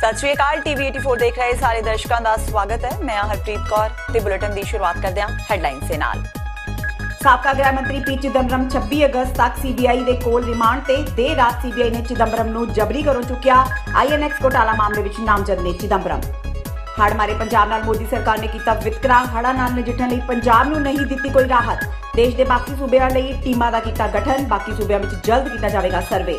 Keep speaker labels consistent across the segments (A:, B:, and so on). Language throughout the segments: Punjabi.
A: सत श्री अकाल टीवी 84 देख रहे सारे दर्शकों का स्वागत है। मैं हरप्रीत कौर ते बुलेटिन की शुरुआत करते हैं हेडलाइन से नाल।
B: साबका गृह मंत्री पी चिदंबरम 26 अगस्त तक सीबीआई दे कोल रिमांड ते देर रात सीबीआई ने चिदंबरम नूं जबरी घरों चुक्या। आईएनएक्स घोटाला मामले विच नामजद ने चिदंबरम। हड़ मारे पंजाब नाल मोदी सरकार ने कीता वितकरा। हड़ां नाल नजिठण लई पंजाब नूं नहीं दित्ती कोई राहत। देश दे बाकी सूबिਆਂ ਲਈ टीमां दा कीता गठन। बाकी सूबिਆਂ विच जल्द कीता जावेगा सर्वे।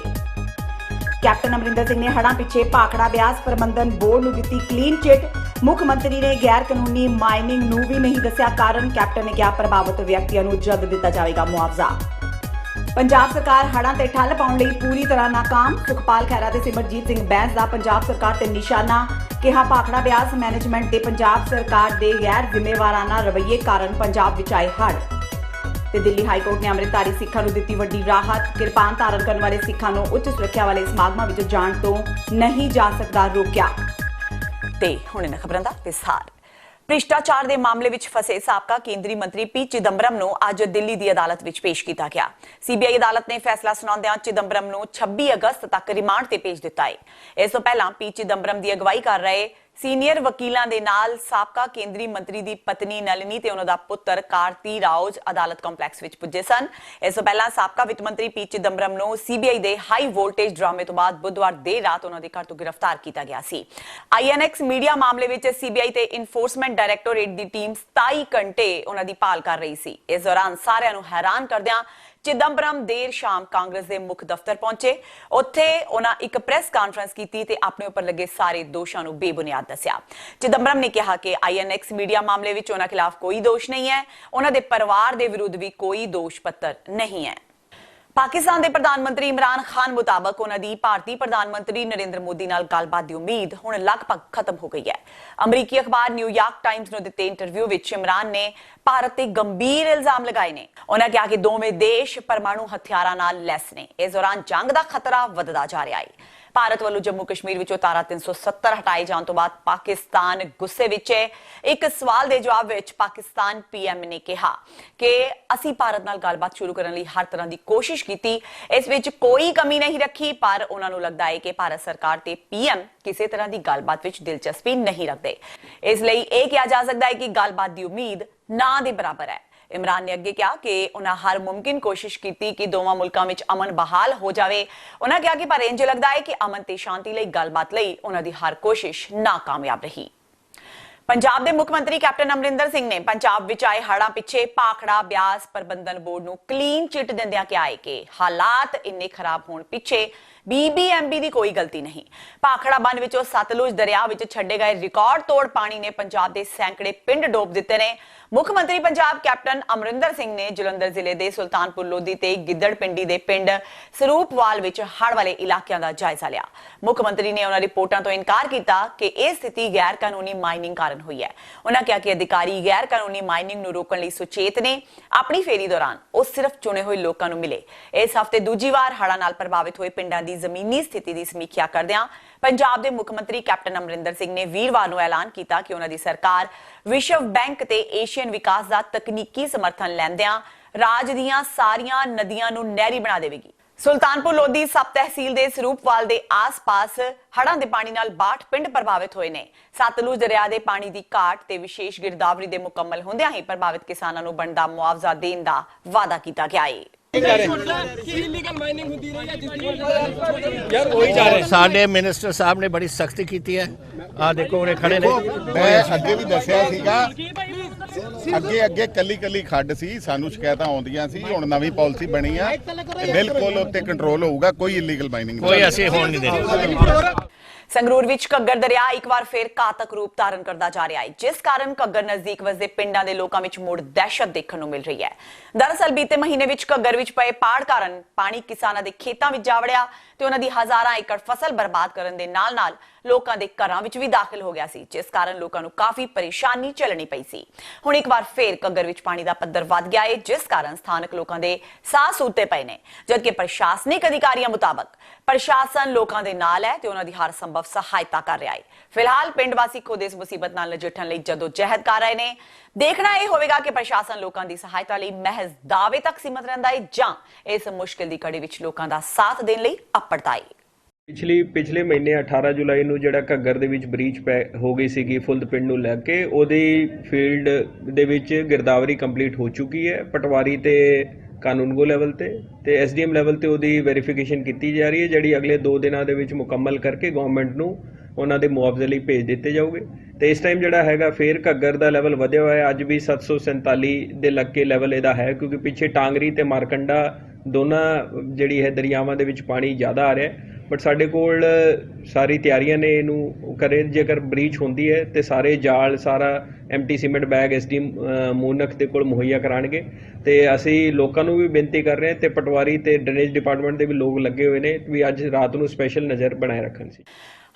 B: कैप्टन अमरिंदर सिंह ने हड़ां पिछे भाखड़ा ब्यास प्रबंधन बोर्ड नूं दित्ती क्लीन चिट। मुख मंत्री ने गैर कानूनी माइनिंग नूं भी नहीं दस्सिया कारण। कैप्टन ने कहा प्रभावित व्यक्तियों नूं जल्द दित्ता जावेगा मुआवजा। पंजाब सरकार हड़ां ते ठल पाउण लई पूरी तरह नाकाम। सुखपाल खैरा ते सिमरजीत सिंह बैंस दा पंजाब सरकार ते निशाना। कहा भाखड़ा ब्यास मैनेजमेंट ते पंजाब सरकार दे गैर जिम्मेवाराना रवैये कारण पंजाब विच आए हड़। ते दिल्ली हाई कोर्ट ने अमृतधारी सिखां नूं दित्ती वड्डी राहत। किरपान धारण करन वाले सिखां नूं उच्च सुरक्षा वाले समागमां विच जाण तों नहीं जा सकदा रोकिया।
A: ते हुण इन्हां खबरां दा विस्तार। भ्रिष्टाचार के मामले में फसे साबका केंद्रीय मंत्री पी चिदंबरम नूं अज दिल्ली की अदालत में पेश किया गया। सीबीआई अदालत ने फैसला सुनाउंदियां चिदंबरम नूं 26 अगस्त तक रिमांड ते भेज दिता है। इस तों पहलां पी चिदंबरम की अगवाई कर रहे सीनियर वकीलों के नाल साबका केंद्रीय मंत्री की पत्नी नलिनी ते उन्हां दा पुत्र कार्ती राउज अदालत कंपलैक्स विच पुजे सन। इस तों पहलां साबका वित्त मंत्री पी चिदंबरम नूं सीबीआई के हाई वोल्टेज ड्रामे तो बाद बुधवार देर रात उन्हां दे घर तो गिरफ्तार किया गया सी। आईएनएक्स मीडिया मामले विच सीबीआई ते इनफोर्समेंट डायरैक्टोरेट की टीम 27 घंटे उन्हां दी भाल कर रही सी। इस दौरान सारिआं नूं हैरान करदिआं चिदंबरम देर शाम कांग्रेस के मुख दफ्तर पहुंचे। उत्थे उन्हां एक प्रेस कॉन्फ्रेंस की ते अपने उपर लगे सारे दोषां नूं बेबुनियाद दस्सिया। चिदंबरम ने कहा कि आईएनएक्स मीडिया मामले विच उन्हां खिलाफ कोई दोष नहीं है। उन्हां दे परिवार दे विरुद्ध भी कोई दोष पत्र नहीं है। पाकिस्तान के प्रधानमंत्री इमरान खान मुताबक उन्होंने भारतीय प्रधानमंत्री नरेंद्र मोदी नाल गलबात की उम्मीद हुण लगभग खत्म हो गई है। अमरीकी अखबार न्यूयॉर्क टाइम्स नूं दित्ते इंटरव्यू विच इमरान ने भारत ते गंभीर इल्जाम लगाए ने। उन्होंने कहा कि दोवें देश परमाणु हथियारां नाल लैस ने। इस दौरान जंग का खतरा वधदा जा रहा है। भारत वालों जम्मू कश्मीर विचों धारा 370 हटाए जाने तो बाद पाकिस्तान गुस्से विच है। एक सवाल के जवाब विच पाकिस्तान पीएम ने कहा कि असी भारत नाल गलबात शुरू करने लई हर तरह की कोशिश की। इस विच कोई कमी नहीं रखी पर उन्होंने लगता है कि भारत सरकार ते पीएम किसी तरह की गलबात विच दिलचस्पी नहीं रखते। इसलिए यह कहा जा सकता है कि गलबात की उम्मीद ना दे बराबर है। इमरान ने अगे कहा कि उन्हें हर मुमकिन कोशिश की कि दोवां मुल्कां विच अमन बहाल हो जाए। उन्हें कहा कि पर इंज लगता है कि अमन ते शांति लई गलबात लई उन्हां दी हर कोशिश नाकामयाब रही। पंजाब के मुख्यमंत्री कैप्टन अमरिंदर सिंह ने पंजाब विच आए हड़ां पिछे भाखड़ा ब्यास प्रबंधन बोर्ड नूं क्लीन चिट दिंदिआं कहा है कि हालात इन्ने खराब होने पिछे बीबीएमबी की कोई गलती नहीं। भाखड़ा बन विचों सतलुज दरिया विच छड्डे गए रिकॉर्ड तोड़ पानी ने पंजाब के सैकड़े पिंड डोब दिते ने। मुख्यमंत्री पंजाब कैप्टन अमरिंदर सिंह ने जलंधर जिले के सुल्तानपुर लोधी ते गिद्दड़ पिंडी के पिंड सरूपवाल विच हड़ वाले इलाकों का जायजा लिया। मुख्यमंत्री ने उन्हां रिपोर्टां तो इनकार किया कि यह स्थिति गैर कानूनी माइनिंग कारण हुई है। उन्होंने कहा कि अधिकारी गैर कानूनी माइनिंग नूं रोकण लई सुचेत ने। अपनी फेरी दौरान वो सिर्फ चुने हुए लोगों नूं मिले। इस हफ्ते दूजी बार हड़ां नाल प्रभावित हुए पिंडां दी जमीनी स्थिति की समीक्षा करदिआं पंजाब के मुख्यमंत्री कैप्टन अमरिंदर सिंह ने वीरवार नूं ऐलान किया कि उन्हां दी सरकार विश्व बैंक ते एशियन विकास का तकनीकी समर्थन लैंदिआं राज दीआं सारियां नदियां नूं नहरी बना देवेगी। सुल्तानपुर लोधी सब तहसील के सरूपवाल के आस पास हड़ां के पानी नाल 62 पिंड प्रभावित हुए ने। सतलुज दरिया के पानी की घाट ते विशेष गिरदावरी के मुकम्मल होंदिआं ही प्रभावित किसानों नूं बनदा मुआवजा देण दा वादा किया गया है।
C: साडे मिनिस्टर साहब ने बड़ी सख्ती की है। आ देखो उन्हें खड़े ने।
D: मैं अगे भी दस्सिया सीगा अगे अगे कली कली खड्ड सी सानू शिकायतां आउंदियां सी। हुण नवीं पॉलिसी बनी है बिल्कुल उत्ते कंट्रोल होऊगा। कोई इलीगल माइनिंग
C: कोई ऐसे होण नहीं देनी।
A: संगरूर विच घग्गर दरिया एक बार फिर घातक रूप धारण करता जा रहा है जिस कारण घग्गर नजदीक वसदे पिंडां दे लोकां विच मुड़ दहशत देखण नूं मिल रही है। दरअसल बीते महीने विच घग्गर विच पए पाड़ कारण पानी किसानां दे खेतां विच जा वड़िया ते उन्हां दी हज़ारां एकड़ फसल बर्बाद करन दे नाल-नाल लोकां दे घरां विच भी दाखिल हो गया सी जिस कारण लोकां नूं काफी परेशानी झेलनी पई सी। हुण एक बार फिर घग्गर विच पानी दा पद्धर वध गया है जिस कारण स्थानक लोकां दे साह सूते पए ने जबकि प्रशासनिक अधिकारियों मुताबक प्रशासन लोकां दे नाल है ते उन्हां दी हर संभव सहायता कर रहा है। फिलहाल पिंड वासी खुद इस मुसीबत नाल नजिठण लई जदोजहद कर रहे ने। देखना यह होगा कि प्रशासन लोकां दी सहायता लई महज दावे तक सीमित रहिंदा है जां इस मुश्किल दी घड़ी विच लोकां दा साथ देण लई अपड़दा है।
E: ਪਿਛਲੇ ਮਹੀਨੇ 18 ਜੁਲਾਈ ਨੂੰ ਜਿਹੜਾ ਘੱਗਰ ਦੇ ਵਿੱਚ ਬ੍ਰੀਚ ਹੋ ਗਈ ਸੀਗੀ ਫੁੱਲਦ ਪਿੰਡ ਨੂੰ ਲੈ ਕੇ, ਉਹਦੀ ਫੀਲਡ ਦੇ ਵਿੱਚ ਗਿਰਦਾਵਰੀ ਕੰਪਲੀਟ ਹੋ ਚੁੱਕੀ ਹੈ। ਪਟਵਾਰੀ ਤੇ ਕਾਨੂੰਗੋ ਲੈਵਲ ਤੇ ਐਸਡੀਐਮ ਲੈਵਲ ਤੇ ਉਹਦੀ ਵੈਰੀਫਿਕੇਸ਼ਨ ਕੀਤੀ ਜਾ ਰਹੀ ਹੈ, ਜਿਹੜੀ ਅਗਲੇ 2 ਦਿਨਾਂ ਦੇ ਵਿੱਚ ਮੁਕੰਮਲ ਕਰਕੇ ਗਵਰਨਮੈਂਟ ਨੂੰ ਉਹਨਾਂ ਦੇ ਮੁਆਵਜ਼ੇ ਲਈ ਭੇਜ ਦਿੱਤੇ ਜਾਓਗੇ। ਤੇ ਇਸ ਟਾਈਮ ਜਿਹੜਾ ਹੈਗਾ ਫੇਰ ਘੱਗਰ ਦਾ ਲੈਵਲ ਵਧਿਆ ਹੋਇਆ ਹੈ, ਅੱਜ ਵੀ 747 ਦੇ ਲੱਗੇ ਲੈਵਲ ਇਹਦਾ ਹੈ, ਕਿਉਂਕਿ ਪਿੱਛੇ ਟਾਂਗਰੀ ਤੇ ਮਾਰਕੰਡਾ ਦੋਨਾਂ ਜਿਹੜੀ ਹੈ ਦਰਿਆਵਾਂ ਦੇ ਵਿੱਚ ਪਾਣੀ ਜ਼ਿਆਦਾ ਆ ਰਿਹਾ ਹੈ। ਬਟ ਸਾਡੇ ਕੋਲ ਸਾਰੀ ਤਿਆਰੀਆਂ ਨੇ ਇਹਨੂੰ ਕਰੇ, ਜੇਕਰ ਬ੍ਰੀਚ ਹੁੰਦੀ ਹੈ ਤੇ ਸਾਰੇ ਜਾਲ, ਸਾਰਾ empty cement bag SDM Moonak ਦੇ ਕੋਲ ਮੁਹੱਈਆ ਕਰਾਉਣਗੇ। ਤੇ ਅਸੀਂ ਲੋਕਾਂ ਨੂੰ ਵੀ ਬੇਨਤੀ ਕਰ ਰਹੇ ਹਾਂ ਤੇ ਪਟਵਾਰੀ ਤੇ ਡਰੇਨੇਜ ਡਿਪਾਰਟਮੈਂਟ ਦੇ ਵੀ ਲੋਕ ਲੱਗੇ ਹੋਏ ਨੇ ਵੀ ਅੱਜ ਰਾਤ ਨੂੰ ਸਪੈਸ਼ਲ ਨਜ਼ਰ ਬਣਾਏ ਰੱਖਣ ਸੀ।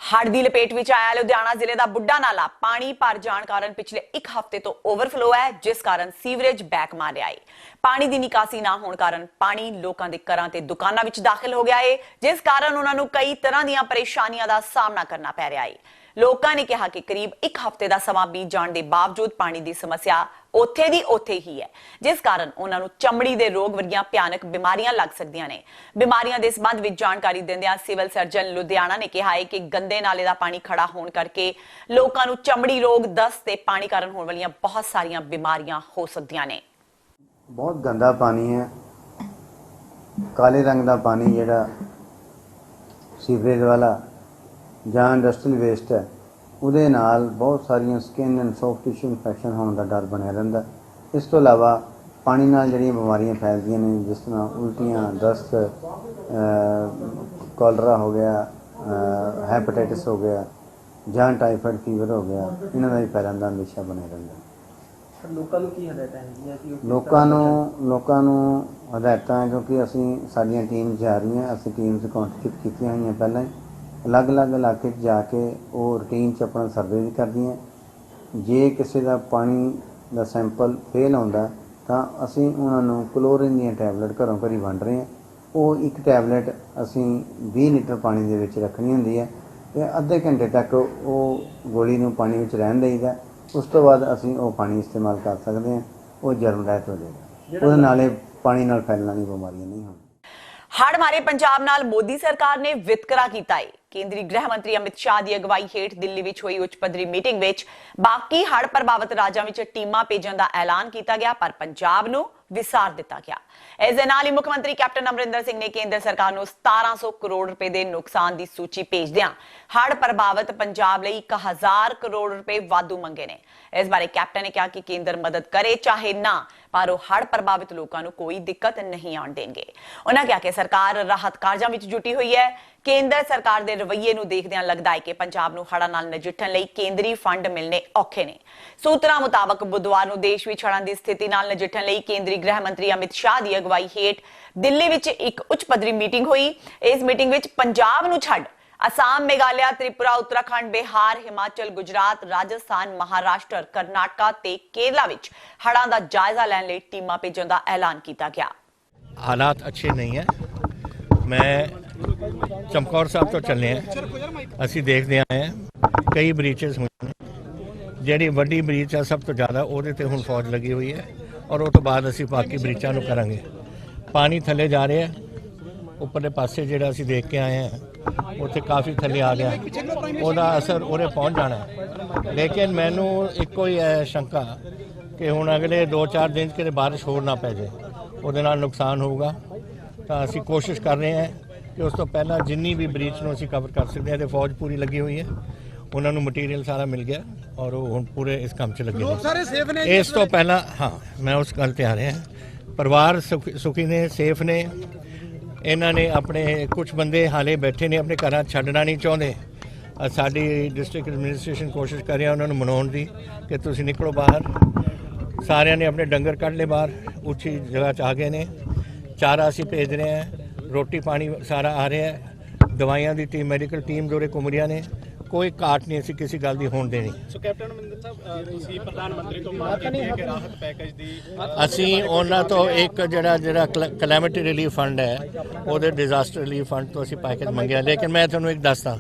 A: ਹੜ੍ਹ ਦੀ ਲਪੇਟ ਵਿੱਚ ਆਇਆ ਲੁਧਿਆਣਾ ਜ਼ਿਲ੍ਹੇ ਦਾ ਬੁੱਢਾ ਨਾਲਾ ਪਾਣੀ ਭਰ ਜਾਣ ਕਾਰਨ ਪਿਛਲੇ 1 ਹਫ਼ਤੇ ਤੋਂ ਓਵਰਫਲੋ ਹੈ, ਜਿਸ ਕਾਰਨ ਸੀਵਰੇਜ ਬੈਕ ਮਾਰ ਰਿਹਾ ਹੈ। ਪਾਣੀ ਦੀ ਨਿਕਾਸੀ ਨਾ ਹੋਣ ਕਾਰਨ ਪਾਣੀ ਲੋਕਾਂ ਦੇ ਘਰਾਂ ਤੇ ਦੁਕਾਨਾਂ ਵਿੱਚ ਦਾਖਲ ਹੋ ਗਿਆ ਹੈ, ਜਿਸ ਕਾਰਨ ਉਹਨਾਂ ਨੂੰ ਕਈ ਤਰ੍ਹਾਂ ਦੀਆਂ ਪਰੇਸ਼ਾਨੀਆਂ ਦਾ ਸਾਹਮਣਾ ਕਰਨਾ ਪੈ ਰਿਹਾ ਹੈ। ਲੋਕਾਂ ਨੇ ਕਿਹਾ ਕਿ ਕਰੀਬ 1 ਹਫ਼ਤੇ ਦਾ ਸਮਾਂ ਬੀਤ ਜਾਣ ਦੇ ਬਾਵਜੂਦ ਪਾਣੀ ਦੀ ਸਮੱਸਿਆ ਉੱਥੇ ਦੀ ਉੱਥੇ ਹੀ ਹੈ, ਜਿਸ ਕਾਰਨ ਉਹਨਾਂ ਨੂੰ ਚਮੜੀ ਦੇ ਰੋਗ ਵਰਗੀਆਂ ਭਿਆਨਕ ਬਿਮਾਰੀਆਂ ਲੱਗ ਸਕਦੀਆਂ ਨੇ। ਬਿਮਾਰੀਆਂ ਦੇ ਸੰਬੰਧ ਵਿੱਚ ਜਾਣਕਾਰੀ ਦਿੰਦਿਆਂ ਸਿਵਲ ਸਰਜਨ ਲੁਧਿਆਣਾ ਨੇ ਕਿਹਾ ਹੈ ਕਿ ਗੰਦੇ ਨਾਲੇ ਦਾ ਪਾਣੀ ਖੜਾ ਹੋਣ ਕਰਕੇ ਲੋਕਾਂ ਨੂੰ ਚਮੜੀ ਰੋਗ, ਦਸਤ ਤੇ ਪਾਣੀ ਕਾਰਨ ਹੋਣ ਵਾਲੀਆਂ ਬਹੁਤ ਸਾਰੀਆਂ ਬਿਮਾਰੀਆਂ ਹੋ ਸਕਦੀਆਂ ਨੇ।
F: बहुत गंदा पानी है, काले रंग का पानी जिहड़ा सीवरेज वाला ਜਾਂ इंडस्ट्रीयल वेस्ट है, ਉਹਦੇ ਨਾਲ ਬਹੁਤ ਸਾਰੀਆਂ skin and soft tissue infection ਹੋਣ ਦਾ ਡਰ ਬਣਿਆ ਰਹਿੰਦਾ। ਇਸ ਤੋਂ ਇਲਾਵਾ ਪਾਣੀ ਨਾਲ ਜਿਹੜੀਆਂ ਬਿਮਾਰੀਆਂ ਫੈਲਦੀਆਂ ਨੇ, ਜਿਸ ਤਰ੍ਹਾਂ ਉਲਟੀਆਂ, ਦਸਤ, ਕੋਲਰਾ ਹੋ ਗਿਆ, ਹੈਪੇਟਾਈਟਿਸ ਹੋ ਗਿਆ ਜਾਂ ਟਾਈਫਾਇਡ ਫੀਵਰ ਹੋ ਗਿਆ, ਇਹਨਾਂ ਦਾ ਵੀ ਫੈਲਣ ਦਾ ਅੰਦੇਸ਼ਾ ਬਣਿਆ ਰਹਿੰਦਾ।
G: ਲੋਕਾਂ ਨੂੰ ਕੀ ਹਦਾਇਤਾਂ ਹੈਗੀਆਂ ਕਿ
F: ਲੋਕਾਂ ਨੂੰ ਹਦਾਇਤਾਂ, ਕਿਉਂਕਿ ਅਸੀਂ ਸਾਡੀਆਂ ਟੀਮ ਜਾ ਰਹੀਆਂ, ਅਸੀਂ ਟੀਮਸ ਕਾਂਸਟੀਟਿਊਟ ਕੀਤੀਆਂ ਹੋਈਆਂ ਪਹਿਲਾਂ ਹੀ, ਅਲੱਗ-ਅਲੱਗ ਇਲਾਕੇ 'ਚ ਜਾ ਕੇ ਉਹ ਰੂਟੀਨ 'ਚ ਆਪਣਾ ਸਰਵੇ ਵੀ ਕਰਦੀਆਂ। ਜੇ ਕਿਸੇ ਦਾ ਪਾਣੀ ਦਾ ਸੈਂਪਲ ਫੇਲ ਆਉਂਦਾ ਤਾਂ ਅਸੀਂ ਉਹਨਾਂ ਨੂੰ ਕਲੋਰੀਨ ਦੀਆਂ ਟੈਬਲੇਟ ਘਰੋਂ ਘਰੀ ਵੰਡ ਰਹੇ ਹਾਂ। ਉਹ ਇੱਕ ਟੈਬਲੇਟ ਅਸੀਂ 20 ਲੀਟਰ ਪਾਣੀ ਦੇ ਵਿੱਚ ਰੱਖਣੀ ਹੁੰਦੀ ਹੈ ਤੇ ਅੱਧੇ ਘੰਟੇ ਤੱਕ ਉਹ ਗੋਲੀ ਨੂੰ ਪਾਣੀ ਵਿੱਚ ਰਹਿਣ ਦੇਈਦਾ। ਉਸ ਤੋਂ ਬਾਅਦ ਅਸੀਂ ਉਹ ਪਾਣੀ ਇਸਤੇਮਾਲ ਕਰ ਸਕਦੇ ਹਾਂ, ਉਹ ਜਰਮ ਰਹਿਤ ਹੋ ਜਾਏਗਾ। ਉਹਦੇ ਨਾਲੇ ਪਾਣੀ ਨਾਲ ਫੈਲਣ ਵਾਲੀ ਬਿਮਾਰੀਆਂ ਨਹੀਂ ਹੋਣਗੀਆਂ।
A: ਹੜ੍ਹ ਮਾਰੇ ਪੰਜਾਬ ਨਾਲ ਮੋਦੀ ਸਰਕਾਰ ਨੇ ਵਿਤਕਰਾ ਕੀਤਾ ਹੈ। ਕੇਂਦਰੀ ਗ੍ਰਹਿ ਮੰਤਰੀ ਅਮਿਤ ਸ਼ਾਹ ਦੀ ਅਗਵਾਈ ਹੇਠ ਦਿੱਲੀ ਵਿੱਚ ਹੋਈ ਉੱਚ ਪੱਧਰੀ ਮੀਟਿੰਗ ਵਿੱਚ ਬਾਕੀ ਹੜ੍ਹ ਪ੍ਰਭਾਵਿਤ ਰਾਜਾਂ ਵਿੱਚ ਟੀਮਾਂ ਭੇਜਣ ਦਾ ਐਲਾਨ ਕੀਤਾ ਗਿਆ, ਪਰ ਪੰਜਾਬ ਨੂੰ ਵਿਸਾਰ ਦਿੱਤਾ ਗਿਆ। ਇਸ ਦੇ ਨਾਲ ਹੀ ਮੁੱਖ ਮੰਤਰੀ ਕੈਪਟਨ ਅਮਰਿੰਦਰ ਸਿੰਘ ਨੇ ਕੇਂਦਰ ਸਰਕਾਰ ਨੂੰ 1700 ਕਰੋੜ ਰੁਪਏ ਦੇ ਨੁਕਸਾਨ ਦੀ ਸੂਚੀ ਭੇਜਦਿਆਂ ਹੜ੍ਹ ਪ੍ਰਭਾਵਿਤ ਪੰਜਾਬ ਲਈ 1000 ਕਰੋੜ ਰੁਪਏ ਵਾਧੂ ਮੰਗੇ ਨੇ। ਇਸ ਬਾਰੇ ਕੈਪਟਨ ਨੇ ਕਿਹਾ ਕਿ ਕੇਂਦਰ ਮਦਦ ਕਰੇ ਚਾਹੇ ਨਾ, ਪਰ ਉਹ ਹੜ੍ਹ ਪ੍ਰਭਾਵਿਤ ਲੋਕਾਂ ਨੂੰ ਕੋਈ ਦਿੱਕਤ ਨਹੀਂ ਆਉਣ ਦੇਣਗੇ। ਉਹਨਾਂ ਕਿਹਾ ਕਿ ਸਰਕਾਰ ਰਾਹਤ ਕਾਰਜਾਂ ਵਿੱਚ ਜੁਟੀ ਹੋਈ ਹੈ। ਕੇਂਦਰ ਸਰਕਾਰ ਦੇ ਰਵੱਈਏ ਨੂੰ ਦੇਖਦਿਆਂ ਲੱਗਦਾ ਹੈ ਕਿ ਪੰਜਾਬ ਨੂੰ ਹੜ੍ਹਾਂ ਨਾਲ ਨਜਿੱਠਣ ਲਈ ਕੇਂਦਰੀ ਫੰਡ ਮਿਲਣੇ ਔਖੇ ਨੇ। ਸੂਤਰਾਂ ਮੁਤਾਬਕ ਬੁੱਧਵਾਰ ਨੂੰ ਦੇਸ਼ ਵਿੱਚ ਹੜ੍ਹਾਂ ਦੀ ਸਥਿਤੀ ਨਾਲ ਨਜਿੱਠਣ ਲਈ ਕੇਂਦਰੀ ਗ੍ਰਹਿ ਮੰਤਰੀ ਅਮਿਤ ਸ਼ਾਹ ਦੀ ਅਗਵਾਈ ਹੇਠ ਦਿੱਲੀ ਵਿੱਚ ਇੱਕ ਉੱਚ ਪੱਧਰੀ ਮੀਟਿੰਗ ਹੋਈ। ਇਸ ਮੀਟਿੰਗ ਵਿੱਚ ਪੰਜਾਬ ਨੂੰ ਛੱਡ ਅਸਾਮ, ਮੇਘਾਲਿਆ, ਤ੍ਰਿਪੁਰਾ, ਉੱਤਰਾਖੰਡ, ਬਿਹਾਰ, ਹਿਮਾਚਲ, ਗੁਜਰਾਤ, ਰਾਜਸਥਾਨ, ਮਹਾਰਾਸ਼ਟਰ, ਕਰਨਾਟਕਾ ਤੇ ਕੇਰਲਾ ਵਿੱਚ ਹੜ੍ਹਾਂ ਦਾ ਜਾਇਜ਼ਾ ਲੈਣ ਲਈ ਟੀਮਾਂ ਭੇਜਣ ਦਾ ਐਲਾਨ ਕੀਤਾ ਗਿਆ।
C: हालात अच्छे नहीं है। मैं चमकौर साहब तो चले हैं, ਅਸੀਂ ਦੇਖਦੇ ਆਏ ਹਾਂ ਕਈ ਬ੍ਰੀਚਸ ਹੋਏ ਨੇ। ਜਿਹੜੀ ਵੱਡੀ ਬ੍ਰੀਚ ਆ ਸਭ ਤੋਂ ਜ਼ਿਆਦਾ, ਉਹਦੇ ਤੇ ਹੁਣ ਫੌਜ ਲੱਗੀ ਹੋਈ ਹੈ ਔਰ ਉਹ ਤੋਂ ਬਾਅਦ ਅਸੀਂ ਬਾਕੀ ਬ੍ਰੀਚਾਂ ਨੂੰ ਕਰਾਂਗੇ। ਪਾਣੀ ਥੱਲੇ ਜਾ ਰਿਹਾ, ਉੱਪਰਲੇ ਪਾਸੇ ਜਿਹੜਾ ਅਸੀਂ ਦੇਖ ਕੇ ਆਏ ਹਾਂ ਉੱਥੇ ਕਾਫੀ ਥੱਲੇ ਆ ਗਿਆ, ਉਹਦਾ ਅਸਰ ਉਰੇ ਪਹੁੰਚ ਜਾਣਾ। ਲੇਕਿਨ ਮੈਨੂੰ ਇੱਕੋ ਹੀ ਹੈ ਸ਼ੰਕਾ ਕਿ ਹੁਣ ਅਗਲੇ 2-4 ਦਿਨ ਕਿਤੇ ਬਾਰਿਸ਼ ਹੋਰ ਨਾ ਪੈ ਜਾਏ, ਉਹਦੇ ਨਾਲ ਨੁਕਸਾਨ ਹੋਊਗਾ। ਤਾਂ ਅਸੀਂ ਕੋਸ਼ਿਸ਼ ਕਰ ਰਹੇ ਹਾਂ ਕਿ ਉਸ ਤੋਂ ਪਹਿਲਾਂ ਜਿੰਨੀ ਵੀ ਬ੍ਰੀਚ ਨੂੰ ਅਸੀਂ ਕਵਰ ਕਰ ਸਕਦੇ ਹਾਂ। ਤੇ ਫੌਜ ਪੂਰੀ ਲੱਗੀ ਹੋਈ ਹੈ, ਉਹਨਾਂ ਨੂੰ ਮਟੀਰੀਅਲ ਸਾਰਾ ਮਿਲ ਗਿਆ ਔਰ ਉਹ ਹੁਣ ਪੂਰੇ ਇਸ ਕੰਮ 'ਚ ਲੱਗੇ ਨੇ। ਇਸ ਤੋਂ ਪਹਿਲਾਂ ਹਾਂ, ਮੈਂ ਉਸ ਗੱਲ ਤੇ ਆ ਰਿਹਾ, ਪਰਿਵਾਰ ਸੁਖੀ ਨੇ, ਸੇਫ ਨੇ। ਇਹਨਾਂ ਨੇ ਆਪਣੇ ਕੁਝ ਬੰਦੇ ਹਾਲੇ ਬੈਠੇ ਨੇ, ਆਪਣੇ ਘਰਾਂ ਛੱਡਣਾ ਨਹੀਂ ਚਾਹੁੰਦੇ। ਸਾਡੀ ਡਿਸਟ੍ਰਿਕਟ ਐਡਮਿਨਿਸਟ੍ਰੇਸ਼ਨ ਕੋਸ਼ਿਸ਼ ਕਰ ਰਿਹਾ ਉਹਨਾਂ ਨੂੰ ਮਨਾਉਣ ਦੀ ਕਿ ਤੁਸੀਂ ਨਿਕਲੋ ਬਾਹਰ। ਸਾਰਿਆਂ ਨੇ ਆਪਣੇ ਡੰਗਰ ਕੱਢ ਲਏ ਬਾਹਰ, ਉੱਚੀ ਜਗ੍ਹਾ 'ਚ ਆ ਗਏ ਨੇ। ਚਾਰਾ ਅਸੀਂ ਭੇਜ ਰਹੇ ਹਾਂ, ਰੋਟੀ ਪਾਣੀ ਸਾਰਾ ਆ ਰਿਹਾ ਹੈ। ਦਵਾਈਆਂ ਦੀ ਟੀਮ, ਮੈਡੀਕਲ ਟੀਮ ਜਿਹੜੇ ਘੁੰਮ ਰਹੀਆਂ ਨੇ, ਕੋਈ ਘਾਟ ਨਹੀਂ ਅਸੀਂ ਕਿਸੇ ਗੱਲ ਦੀ ਹੋਣ ਦੇਣੀ।
H: ਸੋ ਕੈਪਟਨ ਅਮਰਿੰਦਰ ਸਾਹਿਬ, ਤੁਸੀਂ ਪ੍ਰਧਾਨ ਮੰਤਰੀ ਤੋਂ ਮੰਗ ਕੀਤੀ ਹੈ ਕਿ ਰਾਹਤ ਪੈਕੇਜ ਦੀ
C: ਅਸੀਂ ਉਹਨਾਂ ਤੋਂ ਇੱਕ ਜਿਹੜਾ ਕਲੈਮਿਟੀ ਰਿਲੀਫ ਫੰਡ ਹੈ, ਉਹਦੇ ਡਿਜ਼ਾਸਟਰ ਰਿਲੀਫ ਫੰਡ ਤੋਂ ਅਸੀਂ ਪੈਕੇਜ ਮੰਗਿਆ। ਲੇਕਿਨ ਮੈਂ ਤੁਹਾਨੂੰ ਇੱਕ ਦੱਸਦਾ,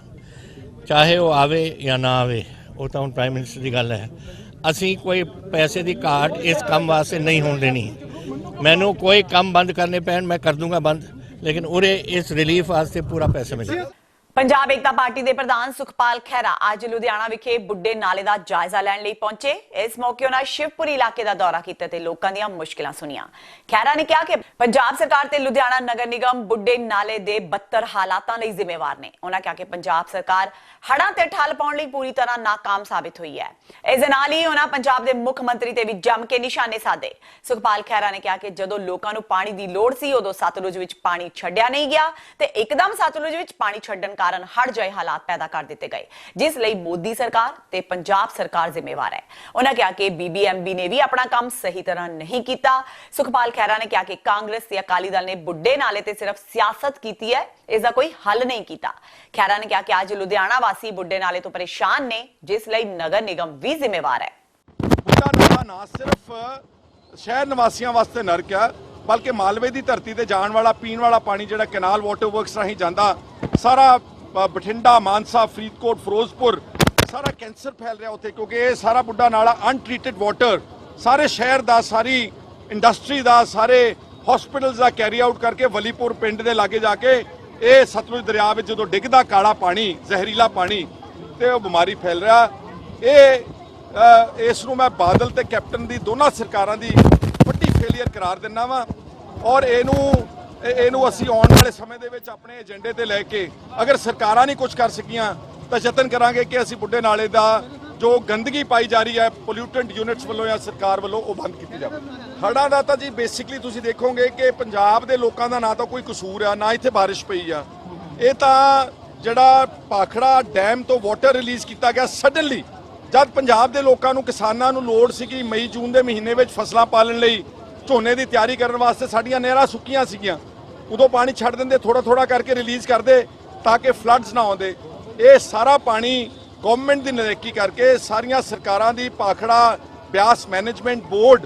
C: ਚਾਹੇ ਉਹ ਆਵੇ ਜਾਂ ਨਾ ਆਵੇ, ਉਹ ਤਾਂ ਹੁਣ ਪ੍ਰਾਈਮ ਮਿਨਿਸਟਰ ਦੀ ਗੱਲ ਹੈ। ਅਸੀਂ ਕੋਈ ਪੈਸੇ ਦੀ ਘਾਟ ਇਸ ਕੰਮ ਵਾਸਤੇ ਨਹੀਂ ਹੋਣ ਦੇਣੀ। ਮੈਨੂੰ ਕੋਈ ਕੰਮ ਬੰਦ ਕਰਨੇ ਪੈਣ ਮੈਂ ਕਰ ਦੂੰਗਾ ਬੰਦ, ਲੇਕਿਨ ਉਰੇ ਇਸ ਰਿਲੀਫ ਵਾਸਤੇ ਪੂਰਾ ਪੈਸਾ ਮਿਲੇ।
A: ਪੰਜਾਬ ਏਕਤਾ ਪਾਰਟੀ ਦੇ ਪ੍ਰਧਾਨ ਸੁਖਪਾਲ ਖਹਿਰਾ ਅੱਜ ਲੁਧਿਆਣਾ ਵਿਖੇ ਬੁੱਢੇ ਨਾਲੇ ਦਾ ਜਾਇਜ਼ਾ ਲੈਣ ਲਈ ਪਹੁੰਚੇ। ਇਸ ਮੌਕੇ ਉਹਨਾਂ ਸ਼ਿਵਪੁਰੀ ਇਲਾਕੇ ਦਾ ਦੌਰਾ ਕੀਤਾ ਤੇ ਲੋਕਾਂ ਦੀਆਂ ਮੁਸ਼ਕਿਲਾਂ ਸੁਣੀਆਂ। ਖਹਿਰਾ ਨੇ ਕਿਹਾ ਕਿ ਪੰਜਾਬ ਸਰਕਾਰ ਤੇ ਲੁਧਿਆਣਾ ਨਗਰ ਨਿਗਮ ਬੁੱਢੇ ਨਾਲੇ ਦੇ ਬੱਤਰ ਹਾਲਾਤਾਂ ਲਈ ਜ਼ਿੰਮੇਵਾਰ ਨੇ। ਉਹਨਾਂ ਕਿਹਾ ਕਿ ਪੰਜਾਬ ਸਰਕਾਰ ਹੜ੍ਹਾਂ ਤੇ ਠੱਲ ਪਾਉਣ ਲਈ ਪੂਰੀ ਤਰ੍ਹਾਂ ਨਾਕਾਮ ਸਾਬਿਤ ਹੋਈ ਹੈ। ਇਸ ਦੇ ਨਾਲ ਹੀ ਉਹਨਾਂ ਪੰਜਾਬ ਦੇ ਮੁੱਖ ਮੰਤਰੀ ਤੇ ਵੀ ਜੰਮ ਕੇ ਨਿਸ਼ਾਨੇ ਸਾਧੇ। ਸੁਖਪਾਲ ਖਹਿਰਾ ਨੇ ਕਿਹਾ ਕਿ ਜਦੋਂ ਲੋਕਾਂ ਨੂੰ ਪਾਣੀ ਦੀ ਲੋੜ ਸੀ ਉਦੋਂ ਸਤਲੁਜ ਵਿੱਚ ਪਾਣੀ ਛੱਡਿਆ ਨਹੀਂ ਗਿਆ ਤੇ ਇੱਕਦਮ ਸਤਲੁਜ ਵਿੱਚ ਪਾਣੀ ਛੱਡਣ ਕਾਰਨ ਹੜ ਜਿਹੇ ਹਾਲਾਤ ਪੈਦਾ ਕਰ ਦਿੱਤੇ ਗਏ, ਜਿਸ ਲਈ ਮੋਦੀ ਸਰਕਾਰ ਤੇ ਪੰਜਾਬ ਸਰਕਾਰ ਜ਼ਿੰਮੇਵਾਰ ਹੈ। ਉਹਨਾਂ ਕਿਹਾ ਕਿ BBMB ਨੇ ਵੀ ਆਪਣਾ ਕੰਮ ਸਹੀ ਤਰ੍ਹਾਂ ਨਹੀਂ ਕੀਤਾ। ਸੁਖਪਾਲ ਖਹਿਰਾ ਨੇ ਕਿਹਾ ਕਿ ਕਾਂਗਰਸ ਤੇ ਅਕਾਲੀ ਦਲ ਨੇ ਬੁੱਢੇ ਨਾਲੇ ਤੇ ਸਿਰਫ ਸਿਆਸਤ ਕੀਤੀ ਹੈ, ਇਸ ਦਾ ਕੋਈ ਹੱਲ ਨਹੀਂ ਕੀਤਾ। ਖਹਿਰਾ ਨੇ ਕਿਹਾ ਕਿ ਅੱਜ ਲੁਧਿਆਣਾ ਵਾਸੀ ਬੁੱਢੇ ਨਾਲੇ ਤੋਂ ਪਰੇਸ਼ਾਨ ਨੇ, ਜਿਸ ਲਈ ਨਗਰ ਨਿਗਮ ਵੀ ਜ਼ਿੰਮੇਵਾਰ ਹੈ।
I: ਬੁੱਢਾ ਨਾਲਾ ਨਾ ਸਿਰਫ ਸ਼ਹਿਰ ਨਿਵਾਸੀਆਂ ਵਾਸਤੇ ਨਰਕ ਹੈ, ਬਲਕਿ ਮਾਲਵੇ ਦੀ ਧਰਤੀ ਤੇ ਜਾਣ ਵਾਲਾ ਪੀਣ ਵਾਲਾ ਪਾਣੀ ਜਿਹੜਾ ਕੈਨਾਲ ਵਾਟਰ ਵਰਕਸ ਰਾਹੀਂ ਜਾਂਦਾ, ਸਾਰਾ ਬਠਿੰਡਾ, ਮਾਨਸਾ, ਫਰੀਦਕੋਟ, ਫਿਰੋਜ਼ਪੁਰ ਸਾਰਾ ਕੈਂਸਰ ਫੈਲ ਰਿਹਾ ਉੱਥੇ, ਕਿਉਂਕਿ ਇਹ ਸਾਰਾ ਬੁੱਢਾ ਨਾਲਾ ਅਨਟ੍ਰੀਟਡ ਵਾਟਰ ਸਾਰੇ ਸ਼ਹਿਰ ਦਾ, ਸਾਰੀ ਇੰਡਸਟਰੀ ਦਾ, ਸਾਰੇ ਹਸਪੀਟਲਸ ਦਾ ਕੈਰੀ ਆਊਟ ਕਰਕੇ ਵਲੀਪੁਰ ਪਿੰਡ ਦੇ ਲਾਗੇ ਜਾ ਕੇ ਇਹ ਸਤਲੁਜ ਦਰਿਆ ਵਿੱਚ ਜਦੋਂ ਡਿੱਗਦਾ ਕਾਲਾ ਪਾਣੀ, ਜ਼ਹਿਰੀਲਾ ਪਾਣੀ, ਤੇ ਉਹ ਬਿਮਾਰੀ ਫੈਲ ਰਿਹਾ। ਇਸ ਨੂੰ ਮੈਂ ਬਾਦਲ ਤੇ ਕੈਪਟਨ ਦੀ ਦੋਨਾਂ ਸਰਕਾਰਾਂ ਦੀ ਵੱਡੀ ਫੇਲੀਅਰ ਕਰਾਰ ਦਿੰਦਾ ਵਾਂ ਔਰ ਇਹਨੂੰ ਅਸੀਂ ਆਉਣ ਵਾਲੇ ਸਮੇਂ ਦੇ ਵਿੱਚ ਆਪਣੇ ਏਜੰਡੇ ਤੇ ਲੈ ਕੇ, ਅਗਰ ਸਰਕਾਰਾਂ ਨਹੀਂ ਕੁਝ ਕਰ ਸਕੀਆਂ ਤਾਂ ਯਤਨ ਕਰਾਂਗੇ ਕਿ ਅਸੀਂ ਬੁੱਢੇ ਨਾਲੇ ਦਾ ਜੋ ਗੰਦਗੀ ਪਾਈ ਜਾ ਰਹੀ ਹੈ ਪੋਲਿਊਟੈਂਟ ਯੂਨਿਟਸ ਵੱਲੋਂ ਜਾਂ ਸਰਕਾਰ ਵੱਲੋਂ ਉਹ ਬੰਦ ਕੀਤੀ ਜਾਵੇ। ਹੜ੍ਹਾਂ ਦਾ ਤਾਂ ਜੀ ਬੇਸਿਕਲੀ ਤੁਸੀਂ ਦੇਖੋਗੇ ਕਿ ਪੰਜਾਬ ਦੇ ਲੋਕਾਂ ਦਾ ਨਾ ਤਾਂ ਕੋਈ ਕਸੂਰ ਆ, ਨਾ ਇੱਥੇ ਬਾਰਿਸ਼ ਪਈ ਆ। ਇਹ ਤਾਂ ਜਿਹੜਾ ਭਾਖੜਾ ਡੈਮ ਤੋਂ ਵਾਟਰ ਰਿਲੀਜ਼ ਕੀਤਾ ਗਿਆ ਸਡਨਲੀ, ਜਦ ਪੰਜਾਬ ਦੇ ਲੋਕਾਂ ਨੂੰ, ਕਿਸਾਨਾਂ ਨੂੰ ਲੋੜ ਸੀ ਕਿ ਮਈ ਜੂਨ ਦੇ ਮਹੀਨੇ ਵਿੱਚ ਫਸਲਾਂ ਪਾਲਣ ਲਈ, ਝੋਨੇ ਦੀ ਤਿਆਰੀ ਕਰਨ ਵਾਸਤੇ ਸਾਡੀਆਂ ਨਹਿਰਾਂ ਸੁੱਕੀਆਂ ਸੀਗੀਆਂ, ਉਦੋਂ ਪਾਣੀ ਛੱਡ ਦਿੰਦੇ, ਥੋੜਾ ਥੋੜਾ ਕਰਕੇ ਰਿਲੀਜ਼ ਕਰਦੇ ਤਾਂ ਕਿ ਫਲੱਡਸ ਨਾ ਆਉਂਦੇ। ਇਹ ਸਾਰਾ ਪਾਣੀ ਗਵਰਨਮੈਂਟ ਦੀ ਨਲਾਇਕੀ ਕਰਕੇ, ਸਾਰੀਆਂ ਸਰਕਾਰਾਂ ਦੀ, ਭਾਖੜਾ ਬਿਆਸ ਮੈਨੇਜਮੈਂਟ ਬੋਰਡ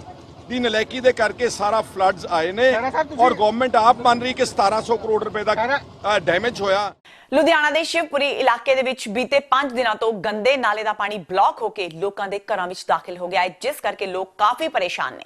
I: ਦੀ ਨਲਾਇਕੀ ਦੇ ਕਰਕੇ ਸਾਰਾ ਫਲੱਡਸ ਆਏ ਨੇ ਔਰ ਗਵਰਨਮੈਂਟ ਆਪ ਮੰਨ ਰਹੀ ਕਿ 1700 ਕਰੋੜ ਰੁਪਏ ਦਾ ਡੈਮੇਜ ਹੋਇਆ।
A: ਲੁਧਿਆਣਾ ਦੇ ਸ਼ਿਵਪੁਰੀ ਇਲਾਕੇ ਦੇ ਵਿੱਚ ਬੀਤੇ 5 ਦਿਨਾਂ ਤੋਂ ਗੰਦੇ ਨਾਲੇ ਦਾ ਪਾਣੀ ਬਲੌਕ ਹੋ ਕੇ ਲੋਕਾਂ ਦੇ ਘਰਾਂ ਵਿੱਚ ਦਾਖਲ ਹੋ ਗਿਆ ਹੈ, ਜਿਸ ਕਰਕੇ ਲੋਕ ਕਾਫੀ ਪਰੇਸ਼ਾਨ ਨੇ।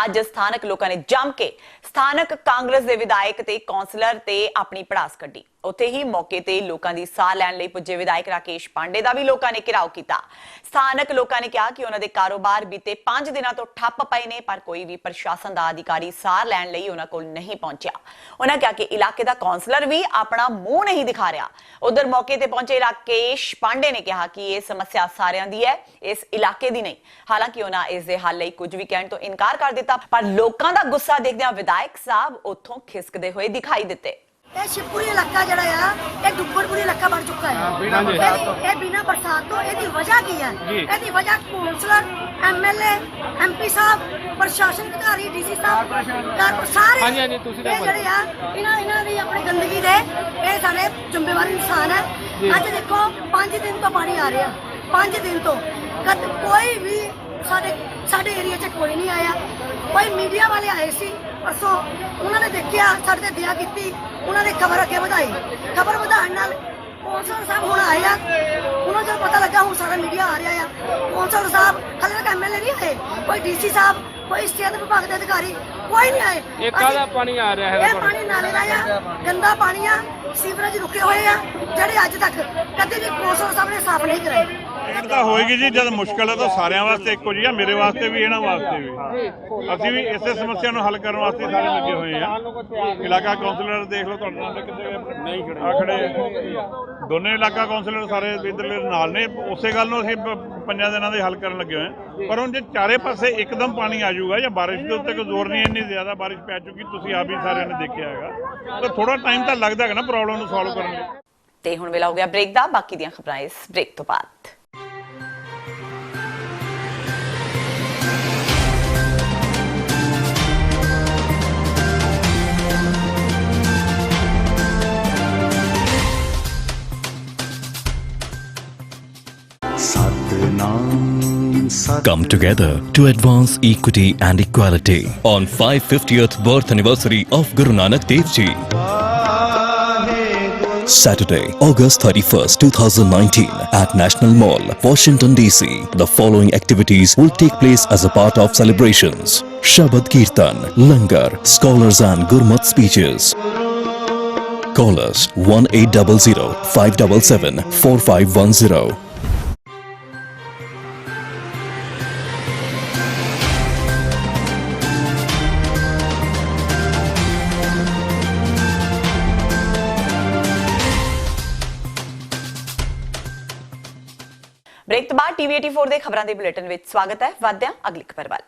A: ਅੱਜ ਸਥਾਨਕ ਲੋਕਾਂ ਨੇ ਜੰਮ ਕੇ ਸਥਾਨਕ ਕਾਂਗਰਸ ਦੇ ਵਿਧਾਇਕ ਤੇ ਕੌਂਸਲਰ ਤੇ ਆਪਣੀ ਪੜਾਸ ਕੱਢੀ। ਉੱਥੇ ਹੀ ਮੌਕੇ ਤੇ ਲੋਕਾਂ ਦੀ ਸਾਹ ਲੈਣ ਲਈ ਪੁੱਜੇ ਵਿਧਾਇਕ ਰਾਕੇਸ਼ ਪਾਂਡੇ ਦਾ ਵੀ ਲੋਕਾਂ ਨੇ ਘਿਰਾਓ ਕੀਤਾ। ਸਥਾਨਕ ਲੋਕਾਂ ਨੇ ਕਿਹਾ ਕਿ ਉਹਨਾਂ ਦੇ ਕਾਰੋਬਾਰ ਬੀਤੇ 5 ਦਿਨਾਂ ਤੋਂ ਠੱਪ ਪਏ ਨੇ, ਪਰ ਕੋਈ ਵੀ ਪ੍ਰਸ਼ਾਸਨ ਦਾ ਅਧਿਕਾਰੀ ਸਾਹ ਲੈਣ ਲਈ ਉਹਨਾਂ ਕੋਲ ਨਹੀਂ ਪਹੁੰਚਿਆ। ਉਹਨਾਂ ਕਿਹਾ ਕਿ ਇਲਾਕੇ ਦਾ ਕੌਂਸਲਰ ਵੀ ਆਪਣਾ ਮੂੰਹ ਨਹੀਂ ਦਿਖਾ ਰਿਹਾ। ਉਧਰ ਮੌਕੇ ਤੇ ਪਹੁੰਚੇ ਰਾਕੇਸ਼ ਪਾਂਡੇ ਨੇ ਕਿਹਾ ਕਿ ਇਹ ਸਮੱਸਿਆ ਸਾਰਿਆਂ ਦੀ ਹੈ, ਇਸ ਇਲਾਕੇ ਦੀ ਨਹੀਂ। ਹਾਲਾਂਕਿ ਉਹਨਾਂ ਇਸ ਦੇ ਹੱਲ ਲਈ ਕੁਝ ਵੀ ਕਹਿਣ ਤੋਂ ਇਨਕਾਰ ਕਰ ਦਿੱਤਾ, ਪਰ ਲੋਕਾਂ ਦਾ ਗੁੱਸਾ ਦੇਖਦਿਆਂ ਵਿਧਾਇਕ ਸਾਹਿਬ ਉੱਥੋਂ ਖਿਸਕਦੇ ਹੋਏ ਦਿਖਾਈ ਦਿੱਤੇ।
J: ਇਹ ਸ਼ਿਵਪੁਰੀ ਇਲਾਕਾ ਜਿਹੜਾ ਆ ਇਹ ਡੁੱਬਰਪੁਰੀ ਇਲਾਕਾ ਬਣ ਚੁੱਕਾ ਹੈ। ਇਹ ਬਿਨਾਂ ਬਰਸਾਤ ਤੋਂ ਇਹਦੀ ਵਜ੍ਹਾ ਕੀ ਹੈ? ਇਹਦੀ ਵਜ੍ਹਾ ਕੌਂਸਲਰ, MLA, MP ਸਾਹਿਬ, ਪ੍ਰਸ਼ਾਸਨ ਅਧਿਕਾਰੀ, DC ਸਾਹਿਬ ਸਾਰੇ ਜਿਹੜੇ ਆ ਇਹਨਾਂ ਦੀ ਆਪਣੀ ਗੰਦਗੀ ਦੇ ਇਹ ਸਾਡੇ ਜ਼ਿੰਮੇਵਾਰ ਇਨਸਾਨ ਹੈ। ਅੱਜ ਦੇਖੋ 5 ਦਿਨ ਤੋਂ ਪਾਣੀ ਆ ਰਿਹਾ, 5 ਦਿਨ ਤੋਂ ਕੋਈ ਵੀ ਸਾਡੇ ਏਰੀਆ 'ਚ ਕੋਈ ਨਹੀਂ ਆਇਆ। ਕੋਈ ਮੀਡੀਆ ਵਾਲੇ ਆਏ ਸੀ ਪਰਸੋਂ, ਉਹਨਾਂ ਨੇ ਦੇਖਿਆ, ਸਾਡੇ ਤੇ ਦਇਆ ਕੀਤੀ, ਉਹਨਾਂ ਨੇ ਖਬਰ ਅੱਗੇ ਵਧਾਈ। ਖਬਰ ਵਧਾਉਣ ਨਾਲ ਕੌਂਸਲਰ ਸਾਹਿਬ ਹੁਣ ਆਏ ਆ, ਉਹਨਾਂ ਨੂੰ ਪਤਾ ਲੱਗਾ ਹੁਣ ਸਾਰਾ ਮੀਡੀਆ ਆ ਰਿਹਾ ਆ। ਕੌਂਸਲਰ ਸਾਹਿਬ ਹਾਲੇ ਤੱਕ MLA ਨਹੀਂ ਆਏ, ਕੋਈ DC ਸਾਹਿਬ, ਕੋਈ ਸਿਹਤ ਵਿਭਾਗ ਦੇ ਅਧਿਕਾਰੀ ਕੋਈ ਨਹੀਂ ਆਏ।
H: ਇਹ ਕਾਹਦਾ ਪਾਣੀ ਆ ਰਿਹਾ ਹੈ?
J: ਇਹ ਪਾਣੀ ਨਾਲੇ ਦਾ ਆ, ਗੰਦਾ ਪਾਣੀ ਆ, ਸੀਵਰੇਜ ਰੁਕੇ ਹੋਏ ਆ ਜਿਹੜੇ ਅੱਜ ਤੱਕ ਕਦੇ ਵੀ ਕੌਂਸਲਰ ਸਾਹਿਬ ਨੇ ਸਾਫ਼ ਨਹੀਂ ਕਰਾਏ।
K: ਇਹ ਤਾਂ ਹੋਏਗੀ ਜੀ, ਜਦ ਮੁਸ਼ਕਲ ਹੈ ਤਾਂ ਸਾਰਿਆਂ ਵਾਸਤੇ ਇੱਕੋ ਜਿਹੀ ਆ, ਮੇਰੇ ਵਾਸਤੇ ਵੀ, ਇਹਨਾਂ ਵਾਸਤੇ ਵੀ। ਅਸੀਂ ਵੀ ਇਸੇ ਸਮੱਸਿਆ ਨੂੰ ਹੱਲ ਕਰਨ ਵਾਸਤੇ ਸਾਰੇ ਲੱਗੇ ਹੋਏ ਆ। ਇਲਾਕਾ ਕੌਂਸਲਰ ਦੇਖ ਲਓ, ਤੁਹਾਡੇ ਨਾਲ ਕਿਤੇ ਨਹੀਂ ਖੜੇ, ਦੋਨੇ ਇਲਾਕਾ ਕੌਂਸਲਰ ਸਾਰੇ ਇੱਧਰਲੇ ਨਾਲ ਨੇ। ਉਸੇ ਗੱਲ ਨੂੰ ਅਸੀਂ 5 ਦਿਨਾਂ ਦੇ ਹੱਲ ਕਰਨ ਲੱਗੇ ਹੋਏ। ਪਰ ਹੁਣ ਜੇ ਚਾਰੇ ਪਾਸੇ ਇੱਕਦਮ ਪਾਣੀ ਆ ਜਾਊਗਾ ਜਾਂ ਬਾਰਿਸ਼ ਦੇ ਉੱਤੇ ਕੋਈ ਜ਼ੋਰ ਨਹੀਂ, ਇੰਨੀ ਜ਼ਿਆਦਾ ਬਾਰਿਸ਼ ਪੈ ਚੁੱਕੀ, ਤੁਸੀਂ ਆਪ ਹੀ ਸਾਰਿਆਂ ਨੇ ਦੇਖਿਆ ਹੈਗਾ, ਤਾਂ ਥੋੜਾ ਟਾਈਮ ਤਾਂ ਲੱਗਦਾ ਹੈਗਾ ਨਾ ਪ੍ਰੋਬਲਮ ਨੂੰ ਸੋਲਵ ਕਰਨ ਲਈ।
A: ਤੇ ਹੁਣ ਵੇਲਾ ਹੋ ਗਿਆ ਬ੍ਰੇਕ ਦਾ, ਬਾਕੀ ਦੀਆਂ ਖਬਰਾਂ ਇਸ ਬ੍ਰੇਕ ਤੋਂ ਬਾਅਦ।
L: Come together to advance equity and equality on 550th birth anniversary of Guru Nanak Dev Ji. Saturday, August 31st, 2019 at National Mall, Washington DC. The following activities will take place as a part of celebrations: Shabad Kirtan, Langar, scholars and Gurmat speeches. Call us 1800 577 4510.
A: Break ਤੋਂ ਬਾਅਦ ਟੀਵੀ 84 ਦੇ ਖਬਰਾਂ ਦੇ ਬੁਲੇਟਿਨ ਵਿੱਚ ਸਵਾਗਤ ਹੈ। ਵਧਦੇ ਹਾਂ ਅਗਲੀ ਖਬਰ ਵੱਲ।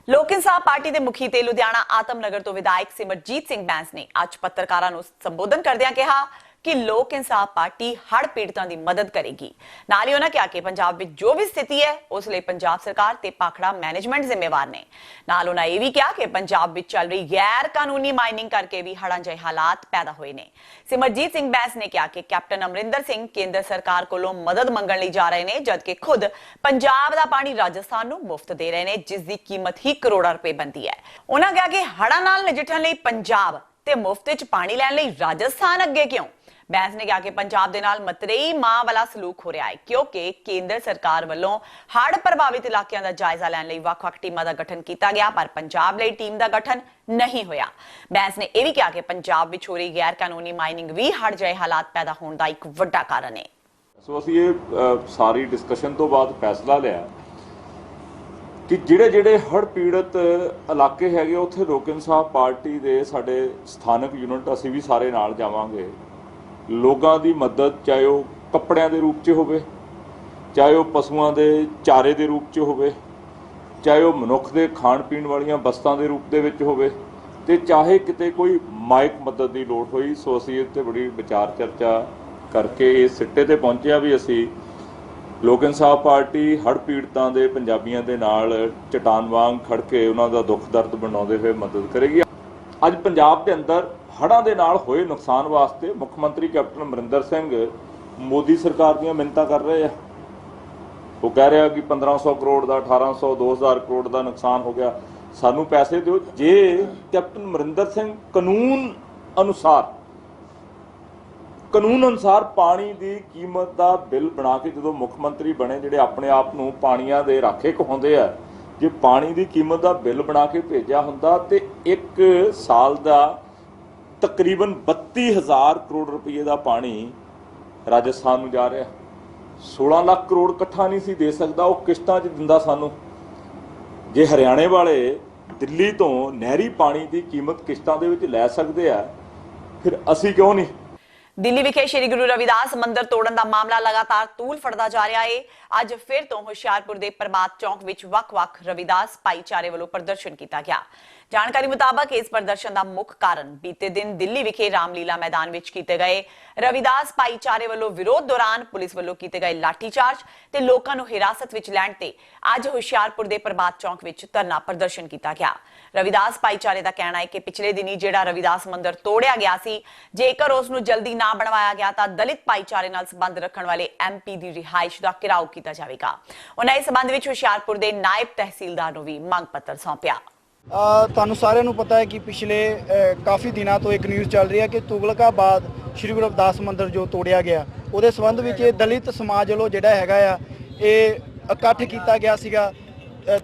A: ਲੋਕ ਇਨਸਾਫ ਪਾਰਟੀ ਦੇ ਮੁਖੀ ਤੇ ਲੁਧਿਆਣਾ ਆਤਮ ਨਗਰ ਤੋਂ ਵਿਧਾਇਕ ਸਿਮਰਜੀਤ ਸਿੰਘ ਬੈਂਸ ਨੇ ਅੱਜ ਪੱਤਰਕਾਰਾਂ ਨੂੰ ਸੰਬੋਧਨ ਕਰਦਿਆਂ ਕਿਹਾ ਕਿ ਲੋਕ ਇਨਸਾਫ ਪਾਰਟੀ ਹੜ੍ਹ ਪੀੜਤਾਂ ਦੀ ਮਦਦ ਕਰੇਗੀ। ਨਾਲ ਹੀ ਉਹਨਾਂ ਕਿਹਾ ਕਿ ਪੰਜਾਬ ਵਿੱਚ ਜੋ ਵੀ ਸਥਿਤੀ ਹੈ ਉਸ ਲਈ ਪੰਜਾਬ ਸਰਕਾਰ ਤੇ ਪਾਖੜਾ ਮੈਨੇਜਮੈਂਟ ਜ਼ਿੰਮੇਵਾਰ ਨੇ। ਨਾਲ ਉਹਨਾਂ ਇਹ ਵੀ ਕਿਹਾ ਕਿ ਪੰਜਾਬ ਵਿੱਚ ਚੱਲ ਰਹੀ ਗੈਰ ਕਾਨੂੰਨੀ ਮਾਈਨਿੰਗ ਕਰਕੇ ਵੀ ਹੜ੍ਹਾਂ ਜਿਹੇ ਹਾਲਾਤ ਪੈਦਾ ਹੋਏ ਨੇ। ਸਿਮਰਜੀਤ ਸਿੰਘ ਬੈਂਸ ਨੇ ਕਿਹਾ ਕਿ ਕੈਪਟਨ ਅਮਰਿੰਦਰ ਸਿੰਘ ਕੇਂਦਰ ਸਰਕਾਰ ਕੋਲੋਂ ਮਦਦ ਮੰਗਣ ਲਈ ਜਾ ਰਹੇ ਨੇ, ਜਦਕਿ ਖੁਦ ਪੰਜਾਬ ਦਾ ਪਾਣੀ ਰਾਜਸਥਾਨ ਨੂੰ ਮੁਫਤ ਦੇ ਰਹੇ ਨੇ, ਜਿਸ ਦੀ ਕੀਮਤ ਹੀ ਕਰੋੜਾਂ ਰੁਪਏ ਬਣਦੀ ਹੈ। ਉਹਨਾਂ ਕਿਹਾ ਕਿ ਹੜ੍ਹਾਂ ਨਾਲ ਨਜਿੱਠਣ ਲਈ ਪੰਜਾਬ ਤੇ ਮੁਫਤ ਵਿੱਚ ਪਾਣੀ ਲੈਣ ਲਈ ਰਾਜਸਥਾਨ ਅੱਗੇ ਕਿਉਂ। ਬੈਂਸ ਨੇ ਕਿਹਾ ਕਿ ਪੰਜਾਬ ਦੇ ਨਾਲ ਮਤਰੇਈ ਮਾਂ ਵਾਲਾ ਸਲੂਕ ਹੋ ਰਿਹਾ ਹੈ, ਕਿਉਂਕਿ ਕੇਂਦਰ ਸਰਕਾਰ ਵੱਲੋਂ ਹੜ੍ਹ ਪ੍ਰਭਾਵਿਤ ਇਲਾਕਿਆਂ ਦਾ ਜਾਇਜ਼ਾ ਲੈਣ ਲਈ ਵੱਖ-ਵੱਖ ਟੀਮਾਂ ਦਾ ਗਠਨ ਕੀਤਾ ਗਿਆ, ਪਰ ਪੰਜਾਬ ਲਈ ਟੀਮ ਦਾ ਗਠਨ ਨਹੀਂ ਹੋਇਆ। ਬੈਂਸ ਨੇ ਇਹ ਵੀ ਕਿਹਾ ਕਿ ਪੰਜਾਬ ਵਿੱਚ ਹੋ ਰਹੀ ਗੈਰ ਕਾਨੂੰਨੀ ਮਾਈਨਿੰਗ ਵੀ ਹੜ੍ਹ ਜਿਹੇ ਹਾਲਾਤ ਪੈਦਾ ਹੋਣ ਦਾ ਇੱਕ ਵੱਡਾ ਕਾਰਨ ਹੈ।
M: ਸੋ ਅਸੀਂ ਇਹ ਸਾਰੀ ਡਿਸਕਸ਼ਨ ਤੋਂ ਬਾਅਦ ਫੈਸਲਾ ਲਿਆ ਕਿ ਜਿਹੜੇ ਹੜ੍ਹ ਪੀੜਤ ਇਲਾਕੇ ਹੈਗੇ ਉੱਥੇ ਲੋਕ ਇਨਸਾਫ ਪਾਰਟੀ ਦੇ ਸਾਡੇ ਸਥਾਨਕ ਯੂਨਿਟ ਅਸੀਂ ਵੀ ਸਾਰੇ ਨਾਲ ਜਾਵਾਂਗੇ। ਲੋਕਾਂ ਦੀ ਮਦਦ ਚਾਹੇ ਉਹ ਕੱਪੜਿਆਂ ਦੇ ਰੂਪ 'ਚ ਹੋਵੇ, ਚਾਹੇ ਉਹ ਪਸ਼ੂਆਂ ਦੇ ਚਾਰੇ ਦੇ ਰੂਪ 'ਚ ਹੋਵੇ, ਚਾਹੇ ਉਹ ਮਨੁੱਖ ਦੇ ਖਾਣ ਪੀਣ ਵਾਲੀਆਂ ਵਸਤਾਂ ਦੇ ਰੂਪ ਦੇ ਵਿੱਚ ਹੋਵੇ, ਤੇ ਚਾਹੇ ਕਿਤੇ ਕੋਈ ਮਾਇਕ ਮਦਦ ਦੀ ਲੋੜ ਹੋਈ। ਸੋ ਅਸੀਂ ਇੱਥੇ ਬੜੀ ਵਿਚਾਰ ਚਰਚਾ ਕਰਕੇ ਇਸ ਸਿੱਟੇ ਤੇ ਪਹੁੰਚਿਆ ਵੀ ਅਸੀਂ ਲੋਕ ਇਨਸਾਫ ਪਾਰਟੀ ਹੜ੍ਹ ਪੀੜਤਾਂ ਦੇ ਪੰਜਾਬੀਆਂ ਦੇ ਨਾਲ ਚਟਾਨ ਵਾਂਗ ਖੜ ਕੇ ਉਹਨਾਂ ਦਾ ਦੁੱਖ ਦਰਦ ਬਣਾਉਂਦੇ ਹੋਏ ਮਦਦ ਕਰੇਗੀ। ਅੱਜ ਪੰਜਾਬ ਦੇ ਅੰਦਰ ਹੜ੍ਹਾਂ ਦੇ ਨਾਲ ਹੋਏ ਨੁਕਸਾਨ ਵਾਸਤੇ ਮੁੱਖ ਮੰਤਰੀ ਕੈਪਟਨ ਅਮਰਿੰਦਰ ਸਿੰਘ ਮੋਦੀ ਸਰਕਾਰ ਦੀਆਂ ਮਿੰਨਤਾਂ ਕਰ ਰਹੇ ਆ। ਉਹ ਕਹਿ ਰਿਹਾ ਕਿ 1500 ਕਰੋੜ ਦਾ 1800 2000 ਕਰੋੜ ਦਾ ਨੁਕਸਾਨ ਹੋ ਗਿਆ, ਸਾਨੂੰ ਪੈਸੇ ਦਿਓ। ਜੇ ਕੈਪਟਨ ਅਮਰਿੰਦਰ ਸਿੰਘ ਕਾਨੂੰਨ ਅਨੁਸਾਰ ਪਾਣੀ ਦੀ ਕੀਮਤ ਦਾ ਬਿੱਲ ਬਣਾ ਕੇ ਜਦੋਂ ਮੁੱਖ ਮੰਤਰੀ ਬਣੇ, ਜਿਹੜੇ ਆਪਣੇ ਆਪ ਨੂੰ ਪਾਣੀਆਂ ਦੇ ਰਾਖੇ ਕਹਾਉਂਦੇ ਆ, ਜੇ ਪਾਣੀ ਦੀ ਕੀਮਤ ਦਾ ਬਿੱਲ ਬਣਾ ਕੇ ਭੇਜਿਆ ਹੁੰਦਾ ਤੇ ਇੱਕ ਸਾਲ ਦਾ ਤਕਰੀਬਨ 32,000 ਕਰੋੜ ਰੁਪਏ ਦਾ ਪਾਣੀ ਰਾਜਸਥਾਨ ਨੂੰ ਜਾ ਰਿਹਾ। 16 ਲੱਖ ਕਰੋੜ ਇਕੱਠਾ ਨਹੀਂ ਸੀ ਦੇ ਸਕਦਾ, ਉਹ ਕਿਸ਼ਤਾਂ 'ਚ ਦਿੰਦਾ ਸਾਨੂੰ। ਜੇ ਹਰਿਆਣੇ ਵਾਲੇ ਦਿੱਲੀ ਤੋਂ ਨਹਿਰੀ ਪਾਣੀ ਦੀ ਕੀਮਤ ਕਿਸ਼ਤਾਂ ਦੇ ਵਿੱਚ ਲੈ ਸਕਦੇ ਆ, ਫਿਰ ਅਸੀਂ ਕਿਉਂ ਨਹੀਂ।
A: ਦਿੱਲੀ ਵਿਖੇ ਸ਼੍ਰੀ ਗੁਰੂ ਰਵਿਦਾਸ ਮੰਦਿਰ ਤੋੜਨ ਦਾ ਮਾਮਲਾ ਲਗਾਤਾਰ ਤੂਲ ਫੜਦਾ ਜਾ ਰਿਹਾ ਹੈ। ਅੱਜ ਫਿਰ ਤੋਂ ਹੁਸ਼ਿਆਰਪੁਰ ਦੇ ਪ੍ਰਭਾਤ ਚੌਂਕ ਵਿੱਚ ਵੱਖ-ਵੱਖ ਰਵਿਦਾਸ ਭਾਈਚਾਰੇ ਵੱਲੋਂ ਪ੍ਰਦਰਸ਼ਨ ਕੀਤਾ ਗਿਆ। ਜਾਣਕਾਰੀ ਮੁਤਾਬਕ ਇਸ ਪ੍ਰਦਰਸ਼ਨ ਦਾ ਮੁੱਖ ਕਾਰਨ ਬੀਤੇ ਦਿਨ ਦਿੱਲੀ ਵਿਖੇ ਰਾਮਲੀਲਾ ਮੈਦਾਨ ਵਿੱਚ ਕੀਤੇ ਗਏ ਰਵਿਦਾਸ ਭਾਈਚਾਰੇ ਵੱਲੋਂ ਵਿਰੋਧ ਦੌਰਾਨ ਪੁਲਿਸ ਵੱਲੋਂ ਕੀਤੇ ਗਏ ਲਾਠੀਚਾਰਜ ਤੇ ਲੋਕਾਂ ਨੂੰ ਹਿਰਾਸਤ ਵਿੱਚ ਲੈਣ ਤੇ ਅੱਜ ਹੁਸ਼ਿਆਰਪੁਰ ਦੇ ਪ੍ਰਭਾਤ ਚੌਂਕ ਵਿੱਚ ਧਰਨਾ ਪ੍ਰਦਰਸ਼ਨ ਕੀਤਾ ਗਿਆ। ਰਵਿਦਾਸ ਭਾਈਚਾਰੇ ਦਾ ਕਹਿਣਾ ਹੈ ਕਿ ਪਿਛਲੇ ਦਿਨੀ ਜਿਹੜਾ ਰਵਿਦਾਸ ਮੰਦਿਰ ਤੋੜਿਆ ਗਿਆ ਸੀ, ਜੇਕਰ ਉਸ ਨੂੰ ਜਲਦੀ ਨਾ ਬਣਵਾਇਆ ਗਿਆ ਤਾਂ ਦਲਿਤ ਭਾਈਚਾਰੇ ਨਾਲ ਸੰਬੰਧ ਰੱਖਣ ਵਾਲੇ MP ਦੀ ਰਿਹਾਇਸ਼ ਦਾ ਘਿਰਾਓ ਕੀਤਾ ਜਾਵੇਗਾ। ਉਹਨਾਂ ਇਸ ਸੰਬੰਧ ਵਿੱਚ ਹੁਸ਼ਿਆਰਪੁਰ ਦੇ ਨਾਇਬ ਤਹਿਸੀਲਦਾਰ ਨੂੰ ਵੀ ਮੰਗ ਪੱਤਰ ਸੌਂਪਿਆ।
N: ਤੁਹਾਨੂੰ ਸਾਰਿਆਂ ਨੂੰ ਪਤਾ ਹੈ ਕਿ ਪਿਛਲੇ ਕਾਫੀ ਦਿਨਾਂ ਤੋਂ ਇੱਕ ਨਿਊਜ਼ ਚੱਲ ਰਹੀ ਹੈ ਕਿ ਤੁਗਲਕਾਬਾਦ ਸ਼੍ਰੀ ਗੁਰੂ ਰਵਿਦਾਸ ਮੰਦਿਰ ਜੋ ਤੋੜਿਆ ਗਿਆ, ਉਹਦੇ ਸੰਬੰਧ ਵਿੱਚ ਇਹ ਦਲਿਤ ਸਮਾਜ ਵੱਲੋਂ ਜਿਹੜਾ ਹੈਗਾ ਆ ਇਹ ਇਕੱਠ ਕੀਤਾ ਗਿਆ ਸੀਗਾ।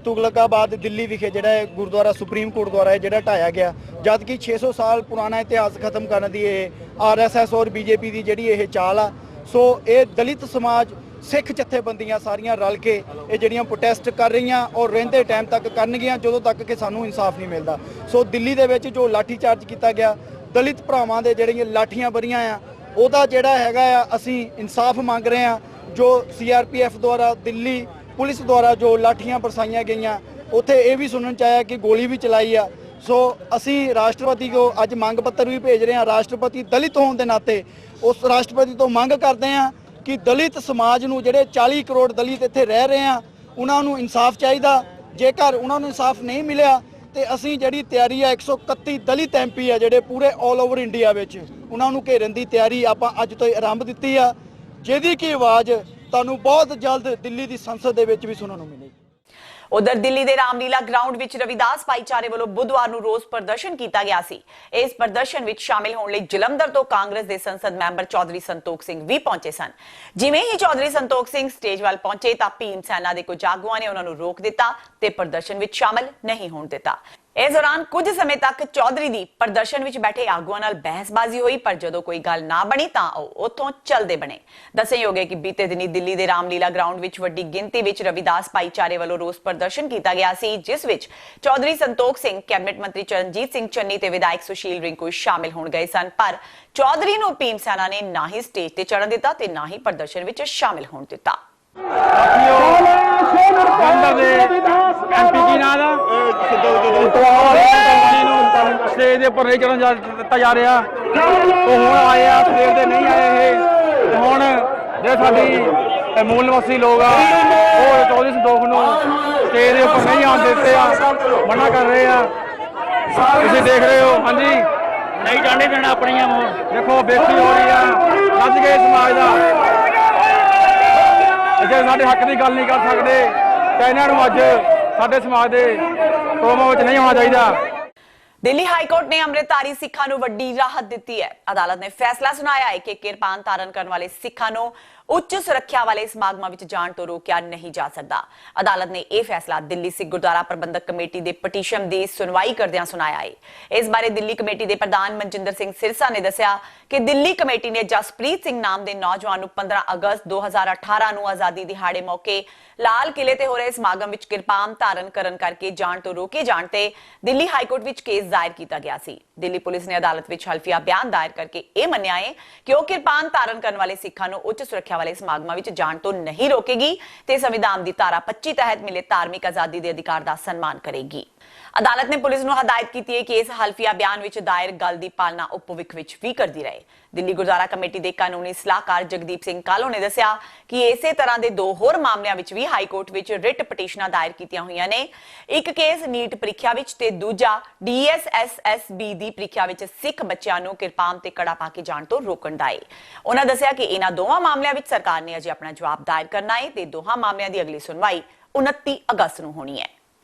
N: ਤੁਗਲਕਾਬਾਦ ਦਿੱਲੀ ਵਿਖੇ ਜਿਹੜਾ ਗੁਰਦੁਆਰਾ ਸੁਪਰੀਮ ਕੋਰਟ ਦੁਆਰਾ ਜਿਹੜਾ ਢਾਇਆ ਗਿਆ, ਜਦ ਕਿ 600 ਸਾਲ ਪੁਰਾਣਾ ਇਤਿਹਾਸ ਖਤਮ ਕਰਨ ਦੀ ਇਹ RSS ਔਰ BJP ਦੀ ਜਿਹੜੀ ਇਹ ਚਾਲ ਆ। ਸੋ ਇਹ ਦਲਿਤ ਸਮਾਜ ਸਿੱਖ ਜਥੇਬੰਦੀਆਂ ਸਾਰੀਆਂ ਰਲ ਕੇ ਇਹ ਜਿਹੜੀਆਂ ਪ੍ਰੋਟੈਸਟ ਕਰ ਰਹੀਆਂ ਔਰ ਰਹਿੰਦੇ ਟਾਈਮ ਤੱਕ ਕਰਨਗੀਆਂ ਜਦੋਂ ਤੱਕ ਕਿ ਸਾਨੂੰ ਇਨਸਾਫ ਨਹੀਂ ਮਿਲਦਾ। ਸੋ ਦਿੱਲੀ ਦੇ ਵਿੱਚ ਜੋ ਲਾਠੀ ਚਾਰਜ ਕੀਤਾ ਗਿਆ, ਦਲਿਤ ਭਰਾਵਾਂ ਦੇ ਜਿਹੜੀਆਂ ਲਾਠੀਆਂ ਬਰੀਆਂ ਆ, ਉਹਦਾ ਜਿਹੜਾ ਹੈਗਾ ਆ ਅਸੀਂ ਇਨਸਾਫ ਮੰਗ ਰਹੇ ਆ। ਜੋ CRPF ਦੁਆਰਾ ਦਿੱਲੀ ਪੁਲਿਸ ਦੁਆਰਾ ਜੋ ਲਾਠੀਆਂ ਬਰਸਾਈਆਂ ਗਈਆਂ, ਉੱਥੇ ਇਹ ਵੀ ਸੁਣਨ ਚ ਆਇਆ ਕਿ ਗੋਲੀ ਵੀ ਚਲਾਈ ਆ। ਸੋ ਅਸੀਂ ਰਾਸ਼ਟਰਪਤੀ ਕੋ ਅੱਜ ਮੰਗ ਪੱਤਰ ਵੀ ਭੇਜ ਰਹੇ ਹਾਂ। ਰਾਸ਼ਟਰਪਤੀ ਦਲਿਤ ਹੋਣ ਦੇ ਨਾਤੇ ਉਸ ਰਾਸ਼ਟਰਪਤੀ ਤੋਂ ਮੰਗ ਕਰਦੇ ਹਾਂ ਕਿ ਦਲਿਤ ਸਮਾਜ ਨੂੰ, ਜਿਹੜੇ 40 ਕਰੋੜ ਦਲਿਤ ਇੱਥੇ ਰਹਿ ਰਹੇ ਆ, ਉਹਨਾਂ ਨੂੰ ਇਨਸਾਫ ਚਾਹੀਦਾ। ਜੇਕਰ ਉਹਨਾਂ ਨੂੰ ਇਨਸਾਫ ਨਹੀਂ ਮਿਲਿਆ ਤੇ ਅਸੀਂ ਜਿਹੜੀ ਤਿਆਰੀ ਆ 131 ਦਲਿਤ MP ਆ ਜਿਹੜੇ ਪੂਰੇ ਆਲ ਓਵਰ ਇੰਡੀਆ ਵਿੱਚ, ਉਹਨਾਂ ਨੂੰ ਘੇਰਨ ਦੀ ਤਿਆਰੀ ਆਪਾਂ ਅੱਜ ਤੋਂ ਆਰੰਭ ਦਿੱਤੀ ਆ, ਜਿਹਦੀ ਕਿ ਆਵਾਜ਼ ਤੁਹਾਨੂੰ ਬਹੁਤ ਜਲਦ ਦਿੱਲੀ ਦੀ ਸੰਸਦ ਦੇ ਵਿੱਚ ਵੀ ਸੁਣਨ ਨੂੰ ਮਿਲੇਗੀ।
A: ਉਧਰ ਦਿੱਲੀ ਦੇ ਰਾਮਲੀਲਾ ਗਰਾਊਂਡ ਵਿੱਚ ਰਵਿਦਾਸ ਭਾਈਚਾਰੇ ਵੱਲੋਂ ਬੁੱਧਵਾਰ ਨੂੰ ਰੋਸ ਪ੍ਰਦਰਸ਼ਨ ਕੀਤਾ ਗਿਆ ਸੀ। ਇਸ ਪ੍ਰਦਰਸ਼ਨ ਵਿੱਚ ਸ਼ਾਮਿਲ ਹੋਣ ਲਈ ਜਲੰਧਰ ਤੋਂ ਕਾਂਗਰਸ ਦੇ ਸੰਸਦ ਮੈਂਬਰ ਚੌਧਰੀ ਸੰਤੋਖ ਸਿੰਘ ਵੀ ਪਹੁੰਚੇ ਸਨ। ਜਿਵੇਂ ਹੀ ਚੌਧਰੀ ਸੰਤੋਖ ਸਿੰਘ ਸਟੇਜ ਵੱਲ ਪਹੁੰਚੇ ਤਾਂ ਭੀਮ ਸੈਨਾ ਦੇ ਕੁਝ ਆਗੂਆਂ ਨੇ ਉਹਨਾਂ ਨੂੰ ਰੋਕ ਦਿੱਤਾ ਤੇ ਪ੍ਰਦਰਸ਼ਨ ਵਿੱਚ ਸ਼ਾਮਿਲ ਨਹੀਂ ਹੋਣ ਦਿੱਤਾ। ਇਸ ਦੌਰਾਨ ਕੁਝ ਸਮੇਂ ਤੱਕ ਚੌਧਰੀ ਦੀ ਪ੍ਰਦਰਸ਼ਨ ਵਿੱਚ ਬੈਠੇ ਆਗੂਆਂ ਨਾਲ ਬਹਿਸਬਾਜ਼ੀ ਹੋਈ, ਪਰ ਜਦੋਂ ਕੋਈ ਗੱਲ ਨਾ ਬਣੀ ਤਾਂ ਉਹ ਉੱਥੋਂ ਚੱਲਦੇ ਬਣੇ। ਦੱਸਣਯੋਗ ਹੈ ਕਿ ਬੀਤੇ ਦਿਨੀ ਦਿੱਲੀ ਦੇ ਰਾਮਲੀਲਾ ਗਰਾਊਂਡ ਵਿੱਚ ਵੱਡੀ ਗਿਣਤੀ ਵਿੱਚ ਰਵਿਦਾਸ ਭਾਈਚਾਰੇ ਵੱਲੋਂ ਰੋਸ ਪ੍ਰਦਰਸ਼ਨ ਕੀਤਾ ਗਿਆ ਸੀ, ਜਿਸ ਵਿੱਚ ਚੌਧਰੀ ਸੰਤੋਖ ਸਿੰਘ, ਕੈਬਨਿਟ ਮੰਤਰੀ ਚਰਨਜੀਤ ਸਿੰਘ ਚੰਨੀ ਤੇ ਵਿਧਾਇਕ ਸੁਸ਼ੀਲ ਰਿੰਕੂ ਸ਼ਾਮਿਲ ਹੋਣ ਗਏ ਸਨ। ਪਰ ਚੌਧਰੀ ਨੂੰ ਭੀਮ ਸੈਨਾ ਨੇ ਨਾ ਹੀ ਸਟੇਜ ਤੇ ਚੜ੍ਹਨ ਦਿੱਤਾ ਤੇ ਨਾ ਹੀ ਪ੍ਰਦਰਸ਼ਨ ਵਿੱਚ ਸ਼ਾਮਿਲ ਹੋਣ ਦਿੱਤਾ।
N: ਸਟੇਜ ਦੇ ਉੱਪਰ ਨਹੀਂ ਚੜਨ ਦਿੱਤਾ ਜਾ ਰਿਹਾ। ਉਹ ਹੁਣ ਆਏ ਆ, ਸਵੇਰ ਦੇ ਨਹੀਂ ਆਏ ਇਹ। ਹੁਣ ਜਿਹੜੇ ਸਾਡੀ ਮੂਲ ਨਿਵਾਸੀ ਲੋਕ ਆ ਉਹ ਚੌਧਰੀ ਸੰਤੋਖ ਨੂੰ ਸਟੇਜ ਦੇ ਉੱਪਰ ਨਹੀਂ ਆਉਣ ਦਿੱਤੇ ਆ, ਮਨਾ ਕਰ ਰਹੇ ਆ। ਤੁਸੀਂ ਦੇਖ ਰਹੇ ਹੋ, ਹਾਂਜੀ ਨਹੀਂ ਜਾਣੇ ਦੇਣਾ ਆਪਣੀਆਂ। ਦੇਖੋ ਬੇਇੱਜ਼ਤੀ ਹੋ ਰਹੀ ਆ, ਰੱਜ ਗਏ ਸਮਾਜ ਦਾ। ਜੇ ਸਾਡੇ ਹੱਕ ਦੀ ਗੱਲ ਨਹੀਂ ਕਰ ਸਕਦੇ ਤਾਂ ਇਹਨਾਂ ਨੂੰ ਅੱਜ ਸਾਡੇ ਸਮਾਜ ਦੇ ਪ੍ਰੋਗਰਾਮਾਂ ਵਿੱਚ ਨਹੀਂ ਆਉਣਾ ਚਾਹੀਦਾ।
A: ਦਿੱਲੀ ਹਾਈ ਕੋਰਟ ਨੇ ਅੰਮ੍ਰਿਤਧਾਰੀ ਸਿੱਖਾਂ ਨੂੰ ਵੱਡੀ ਰਾਹਤ ਦਿੱਤੀ ਹੈ। ਅਦਾਲਤ ਨੇ ਫੈਸਲਾ ਸੁਣਾਇਆ ਹੈ ਕਿ ਕਿਰਪਾਨ ਧਾਰਨ ਕਰਨ ਵਾਲੇ ਸਿੱਖਾਂ ਨੂੰ ਉੱਚ ਸੁਰੱਖਿਆ ਵਾਲੇ ਸਮਾਗਮਾਂ ਵਿੱਚ ਜਾਣ ਤੋਂ ਰੋਕਿਆ ਨਹੀਂ ਜਾ ਸਕਦਾ। ਅਦਾਲਤ ਨੇ ਇਹ ਫੈਸਲਾ ਦਿੱਲੀ ਸਿੱਖ ਗੁਰਦੁਆਰਾ ਪ੍ਰਬੰਧਕ ਕਮੇਟੀ ਦੇ ਪਟੀਸ਼ਨ ਦੀ ਸੁਣਵਾਈ ਕਰਦਿਆਂ ਸੁਣਾਇਆ ਹੈ। ਇਸ ਬਾਰੇ ਦਿੱਲੀ ਕਮੇਟੀ ਦੇ ਪ੍ਰਧਾਨ ਮਨਜਿੰਦਰ ਸਿੰਘ ਸਿਰਸਾ ਨੇ ਦੱਸਿਆ ਕਿ ਦਿੱਲੀ ਕਮੇਟੀ ਨੇ ਜਸਪ੍ਰੀਤ ਸਿੰਘ ਨਾਮ ਦੇ ਨੌਜਵਾਨ ਨੂੰ 15 ਅਗਸਤ 2018 ਨੂੰ ਆਜ਼ਾਦੀ ਦਿਹਾੜੇ ਮੌਕੇ ਲਾਲ ਕਿਲੇ ਤੇ ਹੋ ਰਹੇ ਸਮਾਗਮ ਵਿੱਚ ਕਿਰਪਾਨ ਧਾਰਨ ਕਰਨ ਕਰਕੇ ਜਾਣ ਤੋਂ ਰੋਕੇ ਜਾਣ ਤੇ ਦਿੱਲੀ ਹਾਈ ਕੋਰਟ ਵਿੱਚ ਕੇਸ ਦਾਇਰ ਕੀਤਾ ਗਿਆ ਸੀ। ਦਿੱਲੀ ਪੁਲਿਸ ਨੇ ਅਦਾਲਤ ਵਿੱਚ ਹਲਫੀਆ ਬਿਆਨ ਦਾਇਰ ਕਰਕੇ ਇਹ ਮੰਨਿਆ ਹੈ ਕਿ ਉਹ ਕਿਰਪਾਨ ਧਾਰਨ ਕਰਨ ਵਾਲੇ ਸਿੱਖਾਂ ਨੂੰ ਉੱਚ ਸੁਰੱਖਿਆ ਵਾਲੇ ਸਮਾਗਮਾਂ ਵਿੱਚ ਜਾਣ ਤੋਂ ਨਹੀਂ ਰੋਕੇਗੀ ਤੇ ਸੰਵਿਧਾਨ ਦੀ ਧਾਰਾ 25 ਤਹਿਤ ਮਿਲੇ ਧਾਰਮਿਕ ਆਜ਼ਾਦੀ ਦੇ ਅਧਿਕਾਰ ਦਾ ਸਨਮਾਨ ਕਰੇਗੀ। ਅਦਾਲਤ ਨੇ ਪੁਲਿਸ ਨੂੰ ਹਦਾਇਤ ਕੀਤੀ ਹੈ ਕਿ ਇਸ ਹਲਫੀਆ ਬਿਆਨ ਵਿੱਚ ਦਾਇਰ ਗੱਲ ਦੀ ਪਾਲਣਾ ਉਹ ਭਵਿੱਖ ਵਿੱਚ ਵੀ ਕਰਦੀ ਰਹੇ। ਦਿੱਲੀ ਗੁਰਦੁਆਰਾ ਕਮੇਟੀ ਦੇ ਕਾਨੂੰਨੀ ਸਲਾਹਕਾਰ ਜਗਦੀਪ ਸਿੰਘ ਕਾਲੋ ਨੇ ਦੱਸਿਆ ਕਿ ਇਸੇ ਤਰ੍ਹਾਂ ਦੇ ਦੋ ਹੋਰ ਮਾਮਲਿਆਂ ਵਿੱਚ ਵੀ ਹਾਈ ਕੋਰਟ ਵਿੱਚ ਰਿਟ ਪਟੀਸ਼ਨਾਂ ਦਾਇਰ ਕੀਤੀਆਂ ਹੋਈਆਂ ਨੇ। ਇੱਕ ਕੇਸ ਨੀਟ ਪ੍ਰੀਖਿਆ ਵਿੱਚ ਤੇ ਦੂਜਾ DSSSB ਦੀ ਪ੍ਰੀਖਿਆ ਵਿੱਚ ਸਿੱਖ ਬੱਚਿਆਂ ਨੂੰ ਕਿਰਪਾਨ ਤੇ ਕੜਾ ਪਾ ਕੇ ਜਾਣ ਤੋਂ ਰੋਕਣ ਦਾ ਹੈ। ਉਹਨਾਂ ਦੱਸਿਆ ਕਿ ਇਹਨਾਂ ਦੋਵਾਂ ਮਾਮਲਿਆਂ ਵਿੱਚ ਸਰਕਾਰ ਨੇ ਅਜੇ ਆਪਣਾ ਜਵਾਬ ਦਾਇਰ ਕਰਨਾ ਹੈ ਤੇ ਦੋਹਾਂ ਮਾਮਲਿਆਂ ਦੀ ਅਗਲੀ ਸੁਣਵਾਈ 29 ਅਗਸਤ ਨੂੰ ਹੋਣੀ ਹੈ।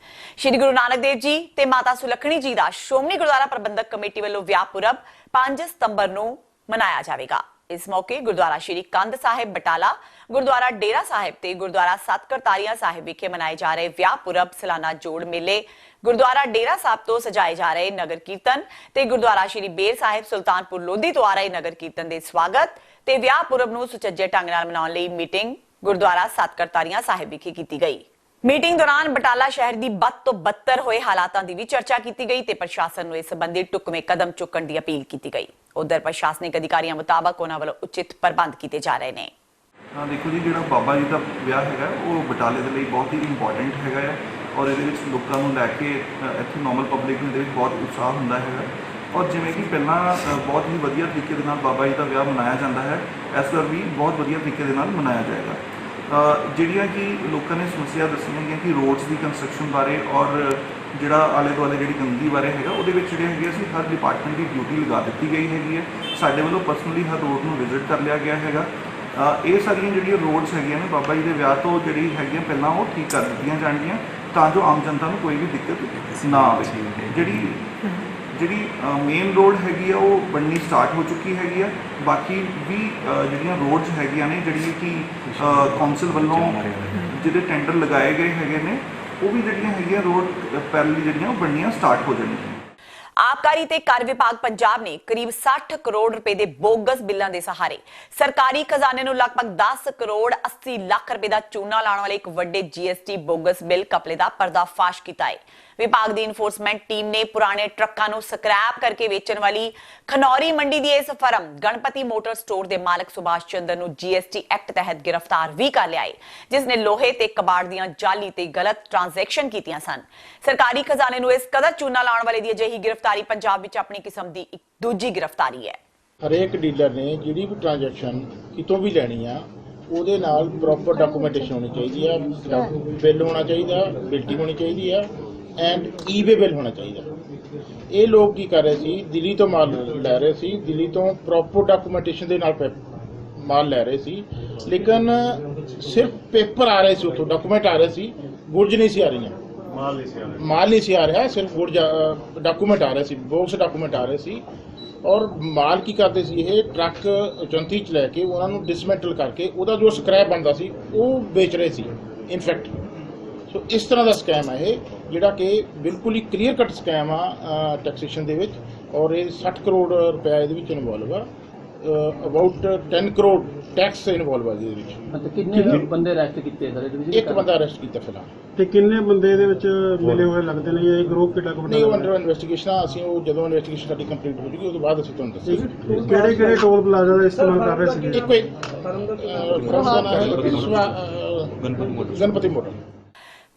A: ਸ਼੍ਰੀ ਗੁਰੂ ਨਾਨਕ ਦੇਵ ਜੀ ਤੇ ਮਾਤਾ ਸੁਲੱਖਣੀ ਜੀ ਦਾ ਸ਼੍ਰੋਮਣੀ ਗੁਰਦੁਆਰਾ ਪ੍ਰਬੰਧਕ ਕਮੇਟੀ ਵੱਲੋਂ ਵਿਆਹ ਪੁਰਬ 5 ਸਤੰਬਰ ਨੂੰ ਮਨਾਇਆ ਜਾਵੇਗਾ। ਇਸ ਮੌਕੇ ਗੁਰਦੁਆਰਾ ਸ਼੍ਰੀ ਕੰਧ ਸਾਹਿਬ ਬਟਾਲਾ, ਗੁਰਦੁਆਰਾ ਡੇਰਾ ਸਾਹਿਬ ਤੇ ਗੁਰਦੁਆਰਾ ਸੱਤ ਕਰਤਾਰੀਆਂ ਸਾਹਿਬ ਵਿਖੇ ਮਨਾਏ ਜਾ ਰਹੇ ਵਿਆਹ ਪੁਰਬ, ਸਾਲਾਨਾ ਜੋੜ ਮੇਲੇ, ਗੁਰਦੁਆਰਾ ਡੇਰਾ ਸਾਹਿਬ ਤੋਂ ਸਜਾਏ ਜਾ ਰਹੇ ਨਗਰ ਕੀਰਤਨ ਤੇ ਗੁਰਦੁਆਰਾ ਸ਼੍ਰੀ ਬੇਰ ਸਾਹਿਬ ਸੁਲਤਾਨਪੁਰ ਲੋਧੀ ਤੋਂ ਆ ਰਹੇ ਨਗਰ ਕੀਰਤਨ ਦੇ ਸਵਾਗਤ ਤੇ ਵਿਆਹ ਪੁਰਬ ਨੂੰ ਸੁਚੱਜੇ ਢੰਗ ਨਾਲ ਮਨਾਉਣ ਲਈ ਮੀਟਿੰਗ ਗੁਰਦੁਆਰਾ ਸੱਤ ਕਰਤਾਰੀਆਂ ਸਾਹਿਬ ਵਿਖੇ ਕੀਤੀ ਗਈ। ਮੀਟਿੰਗ ਦੌਰਾਨ ਬਟਾਲਾ ਸ਼ਹਿਰ ਦੀ ਬਦ ਤੋਂ ਬੱਤਰ ਹੋਏ ਹਾਲਾਤਾਂ ਦੀ ਵੀ ਚਰਚਾ ਕੀਤੀ ਗਈ ਤੇ ਪ੍ਰਸ਼ਾਸਨ ਨੂੰ ਇਸ ਸੰਬੰਧੀ ਢੁਕਵੇਂ ਕਦਮ ਚੁੱਕਣ ਦੀ ਅਪੀਲ ਕੀਤੀ ਗਈ। ਉਧਰ ਪ੍ਰਸ਼ਾਸਨਿਕ ਅਧਿਕਾਰੀਆਂ ਮੁਤਾਬਕ ਉਹਨਾਂ ਵੱਲੋਂ ਉਚਿਤ ਪ੍ਰਬੰਧ ਕੀਤੇ ਜਾ ਰਹੇ ਨੇ।
O: ਦੇਖੋ ਜੀ, ਜਿਹੜਾ ਬਾਬਾ ਜੀ ਦਾ ਵਿਆਹ ਹੈਗਾ ਉਹ ਬਟਾਲੇ ਦੇ ਲਈ ਬਹੁਤ ਹੀ ਇੰਪੋਰਟੈਂਟ ਹੈਗਾ ਹੈ ਔਰ ਇਹਦੇ ਵਿੱਚ ਲੋਕਾਂ ਨੂੰ ਲੈ ਕੇ ਇੱਥੇ ਨੋਰਮਲ ਪਬਲਿਕ ਨੂੰ ਇਹਦੇ ਵਿੱਚ ਬਹੁਤ ਉਤਸ਼ਾਹ ਹੁੰਦਾ ਹੈਗਾ ਔਰ ਜਿਵੇਂ ਕਿ ਪਹਿਲਾਂ ਬਹੁਤ ਹੀ ਵਧੀਆ ਤਰੀਕੇ ਦੇ ਨਾਲ ਬਾਬਾ ਜੀ ਦਾ ਵਿਆਹ ਮਨਾਇਆ ਜਾਂਦਾ ਹੈ, ਇਸ ਵਾਰ ਵੀ ਬਹੁਤ ਵਧੀਆ ਤਰੀਕੇ ਦੇ ਨਾਲ ਮਨਾਇਆ ਜਾਏਗਾ। ਜਿਹੜੀਆਂ ਕਿ ਲੋਕਾਂ ਨੇ ਸਮੱਸਿਆ ਦੱਸੀਆਂ ਗਈਆਂ ਕਿ ਰੋਡਸ ਦੀ ਕੰਸਟਰਕਸ਼ਨ ਬਾਰੇ ਔਰ ਜਿਹੜਾ ਆਲੇ ਦੁਆਲੇ ਜਿਹੜੀ ਗੰਦਗੀ ਬਾਰੇ ਹੈਗਾ ਉਹਦੇ ਵਿੱਚ ਜਿਹੜੇ ਹੈਗੇ ਅਸੀਂ ਹਰ ਡਿਪਾਰਟਮੈਂਟ ਦੀ ਡਿਊਟੀ ਲਗਾ ਦਿੱਤੀ ਗਈ ਹੈਗੀ ਹੈ। ਸਾਡੇ ਵੱਲੋਂ ਪਰਸਨਲੀ ਹਰ ਰੋਡ ਨੂੰ ਵਿਜ਼ਿਟ ਕਰ ਲਿਆ ਗਿਆ ਹੈਗਾ। ਇਹ ਸਾਰੀਆਂ ਜਿਹੜੀਆਂ ਰੋਡਸ ਹੈਗੀਆਂ ਨੇ ਬਾਬਾ ਜੀ ਦੇ ਵਿਆਹ ਤੋਂ ਜਿਹੜੀ ਹੈਗੀਆਂ ਪਹਿਲਾਂ ਉਹ ਠੀਕ ਕਰ ਦਿੱਤੀਆਂ ਜਾਣਗੀਆਂ ਤਾਂ ਜੋ ਆਮ ਜਨਤਾ ਨੂੰ ਕੋਈ ਵੀ ਦਿੱਕਤ ਨਾ ਆਵੇ। ਜਿਹੜੀ ਮੇਨ ਰੋਡ ਹੈਗੀ ਆ ਉਹ ਬਣਨੀ ਸਟਾਰਟ ਹੋ ਚੁੱਕੀ ਹੈਗੀ ਆ। ਬਾਕੀ ਵੀ ਜਿਹੜੀਆਂ ਰੋਡਸ ਹੈਗੀਆਂ ਨੇ ਜਿਹੜੀ ਕਿ ਕੌਂਸਲ ਵੱਲੋਂ ਜਿਹੜੇ ਟੈਂਡਰ ਲਗਾਏ ਗਏ ਹੈਗੇ ਨੇ ਉਹ ਵੀ ਜਿਹੜੀਆਂ ਹੈਗੀਆਂ ਰੋਡ ਪੈਰਲਲੀ ਜਿਹੜੀਆਂ ਉਹ ਬਣਨੀਆਂ ਸਟਾਰਟ ਹੋ ਜਾਣਗੀਆਂ।
A: ਆਬਕਾਰੀ ਤੇ ਕਰ ਵਿਭਾਗ ਪੰਜਾਬ ਨੇ ਕਰੀਬ 60 ਕਰੋੜ ਰੁਪਏ ਦੇ ਬੋਗਸ ਬਿੱਲਾਂ ਦੇ ਸਹਾਰੇ ਸਰਕਾਰੀ ਖਜ਼ਾਨੇ ਨੂੰ ਲਗਭਗ 10 ਕਰੋੜ 80 ਲੱਖ ਰੁਪਏ ਦਾ ਚੂਨਾ ਲਾਉਣ ਵਾਲੇ ਇੱਕ ਵੱਡੇ GST ਬੋਗਸ ਬਿੱਲ ਘਪਲੇ ਦਾ ਪਰਦਾਫਾਸ਼ ਕੀਤਾ ਹੈ। ਵਿਭਾਗ ਦੀ ਇਨਫੋਰਸਮੈਂਟ ਟੀਮ ਨੇ ਪੁਰਾਣੇ ਟਰੱਕਾਂ ਨੂੰ ਸਕ੍ਰੈਪ ਕਰਕੇ ਵੇਚਣ ਵਾਲੀ ਖਨੌਰੀ ਮੰਡੀ ਦੀ ਇਸ ਫਰਮ ਗਣਪਤੀ ਮੋਟਰ ਸਟੋਰ ਦੇ ਮਾਲਕ ਸੁਭਾਸ਼ ਚੰਦਰ ਨੂੰ GST ਐਕਟ ਤਹਿਤ ਗ੍ਰਿਫਤਾਰ ਵੀ ਕਰ ਲਿਆ ਹੈ, ਜਿਸ ਨੇ ਲੋਹੇ ਤੇ ਕਬਾੜ ਦੀਆਂ ਜਾਲੀ ਤੇ ਗਲਤ ਟ੍ਰਾਂਜੈਕਸ਼ਨ ਕੀਤੀਆਂ ਸਨ। ਸਰਕਾਰੀ ਖਜ਼ਾਨੇ ਨੂੰ ਇਸ ਕਦਰ ਚੂਨਾ ਲਾਉਣ ਵਾਲੇ ਦੀ ਅਜਿਹੀ ਗ੍ਰਿਫਤਾਰੀ ਪੰਜਾਬ ਵਿੱਚ ਆਪਣੀ ਕਿਸਮ ਦੀ ਇੱਕ ਦੂਜੀ ਗ੍ਰਿਫਤਾਰੀ ਹੈ।
P: ਹਰੇਕ ਡੀਲਰ ਨੇ ਜਿਹੜੀ ਵੀ ਟ੍ਰਾਂਜੈਕਸ਼ਨ ਕਿਤੋਂ ਵੀ ਲੈਣੀ ਆ ਉਹਦੇ ਨਾਲ ਪ੍ਰੋਪਰ ਡਾਕੂਮੈਂਟੇਸ਼ਨ ਹੋਣੀ ਚਾਹੀਦੀ ਆ, ਬਿੱਲ ਹੋਣਾ ਚਾਹੀਦਾ, ਬਿਲਟੀ ਹੋਣੀ ਚਾਹੀਦੀ ਆ ਐਂਡ ਈਵੇ ਬਿੱਲ ਹੋਣਾ ਚਾਹੀਦਾ। ਇਹ ਲੋਕ ਕੀ ਕਰ ਰਹੇ ਸੀ, ਦਿੱਲੀ ਤੋਂ ਮਾਲ ਲੈ ਰਹੇ ਸੀ, ਦਿੱਲੀ ਤੋਂ ਪ੍ਰੋਪਰ ਡਾਕੂਮੈਂਟੇਸ਼ਨ ਦੇ ਨਾਲ ਮਾਲ ਲੈ ਰਹੇ ਸੀ, ਲੇਕਿਨ ਸਿਰਫ ਪੇਪਰ ਆ ਰਹੇ ਸੀ, ਉੱਥੋਂ ਡਾਕੂਮੈਂਟ ਆ ਰਹੇ ਸੀ, ਗੁਰਜ ਨਹੀਂ ਸੀ ਆ ਰਹੀਆਂ, ਮਾਲ ਨਹੀਂ ਸੀ ਆ ਰਿਹਾ, ਸਿਰਫ ਗੁਰਜ ਡਾਕੂਮੈਂਟ ਆ ਰਹੇ ਸੀ, ਬੋਕਸ ਡਾਕੂਮੈਂਟ ਆ ਰਹੇ ਸੀ। ਔਰ ਮਾਲ ਕੀ ਕਰਦੇ ਸੀ, ਇਹ ਟਰੱਕ ਏਜੰਸੀ 'ਚ ਲੈ ਕੇ ਉਹਨਾਂ ਨੂੰ ਡਿਸਮੈਂਟਲ ਕਰਕੇ ਉਹਦਾ ਜੋ ਸਕ੍ਰੈਪ ਬਣਦਾ ਸੀ ਉਹ ਵੇਚ ਰਹੇ ਸੀ ਇਨਫੈਕਟ। ਸੋ ਇਸ ਤਰ੍ਹਾਂ ਦਾ ਸਕੈਮ ਹੈ ਇਹ, ਜਿਹੜਾ ਕਿ ਬਿਲਕੁਲ ਹੀ ਕਲੀਅਰ ਕੱਟ ਸਕੈਮ ਆ ਟੈਕਸੇਸ਼ਨ ਦੇ ਵਿੱਚ, ਔਰ ਇਹ 60 ਕਰੋੜ ਰੁਪਇਆ ਇਹਦੇ ਵਿੱਚ ਇਨਵੋਲਵ ਆ। ਅਬਾਊਟ 10 ਕਰੋੜ ਟੈਕਸ ਇਨਵੋਲਵ ਆ ਇਹਦੇ ਵਿੱਚ।
G: ਮਤਲਬ ਕਿੰਨੇ ਬੰਦੇ ਅਰੈਸਟ ਕੀਤੇ ਸਰ ਇਹਦੇ ਵਿੱਚ?
P: ਇੱਕ ਬੰਦਾ ਅਰੈਸਟ ਕੀਤਾ ਫਿਲਹਾਲ।
H: ਤੇ ਕਿੰਨੇ ਬੰਦੇ ਇਹਦੇ ਵਿੱਚ ਮਿਲੇ ਹੋਏ ਲੱਗਦੇ ਨੇ? ਇਹ ਗਰੁੱਪ ਕਿੱਡਾ ਕੁ
P: ਨਹੀਂ, ਉਹ ਅੰਡਰ ਇਨਵੈਸਟੀਗੇਸ਼ਨ ਆ। ਅਸੀਂ ਉਹ ਜਦੋਂ ਇਨਵੈਸਟੀਗੇਸ਼ਨ ਸਾਡੀ ਕੰਪਲੀਟ ਹੋ ਜੂਗੀ ਉਹਦੇ ਬਾਅਦ ਅਸੀਂ ਤੁਹਾਨੂੰ ਦੱਸਾਂਗੇ।
H: ਕਿਹੜੇ ਟੋਲ ਪਲਾਜ਼ਾ ਦਾ ਇਸਤੇਮਾਲ ਕਰ ਰਹੇ ਸੀ?
P: ਇੱਕੋ ਇੱਕ ਗਣਪਤੀ ਮੋਟਰ।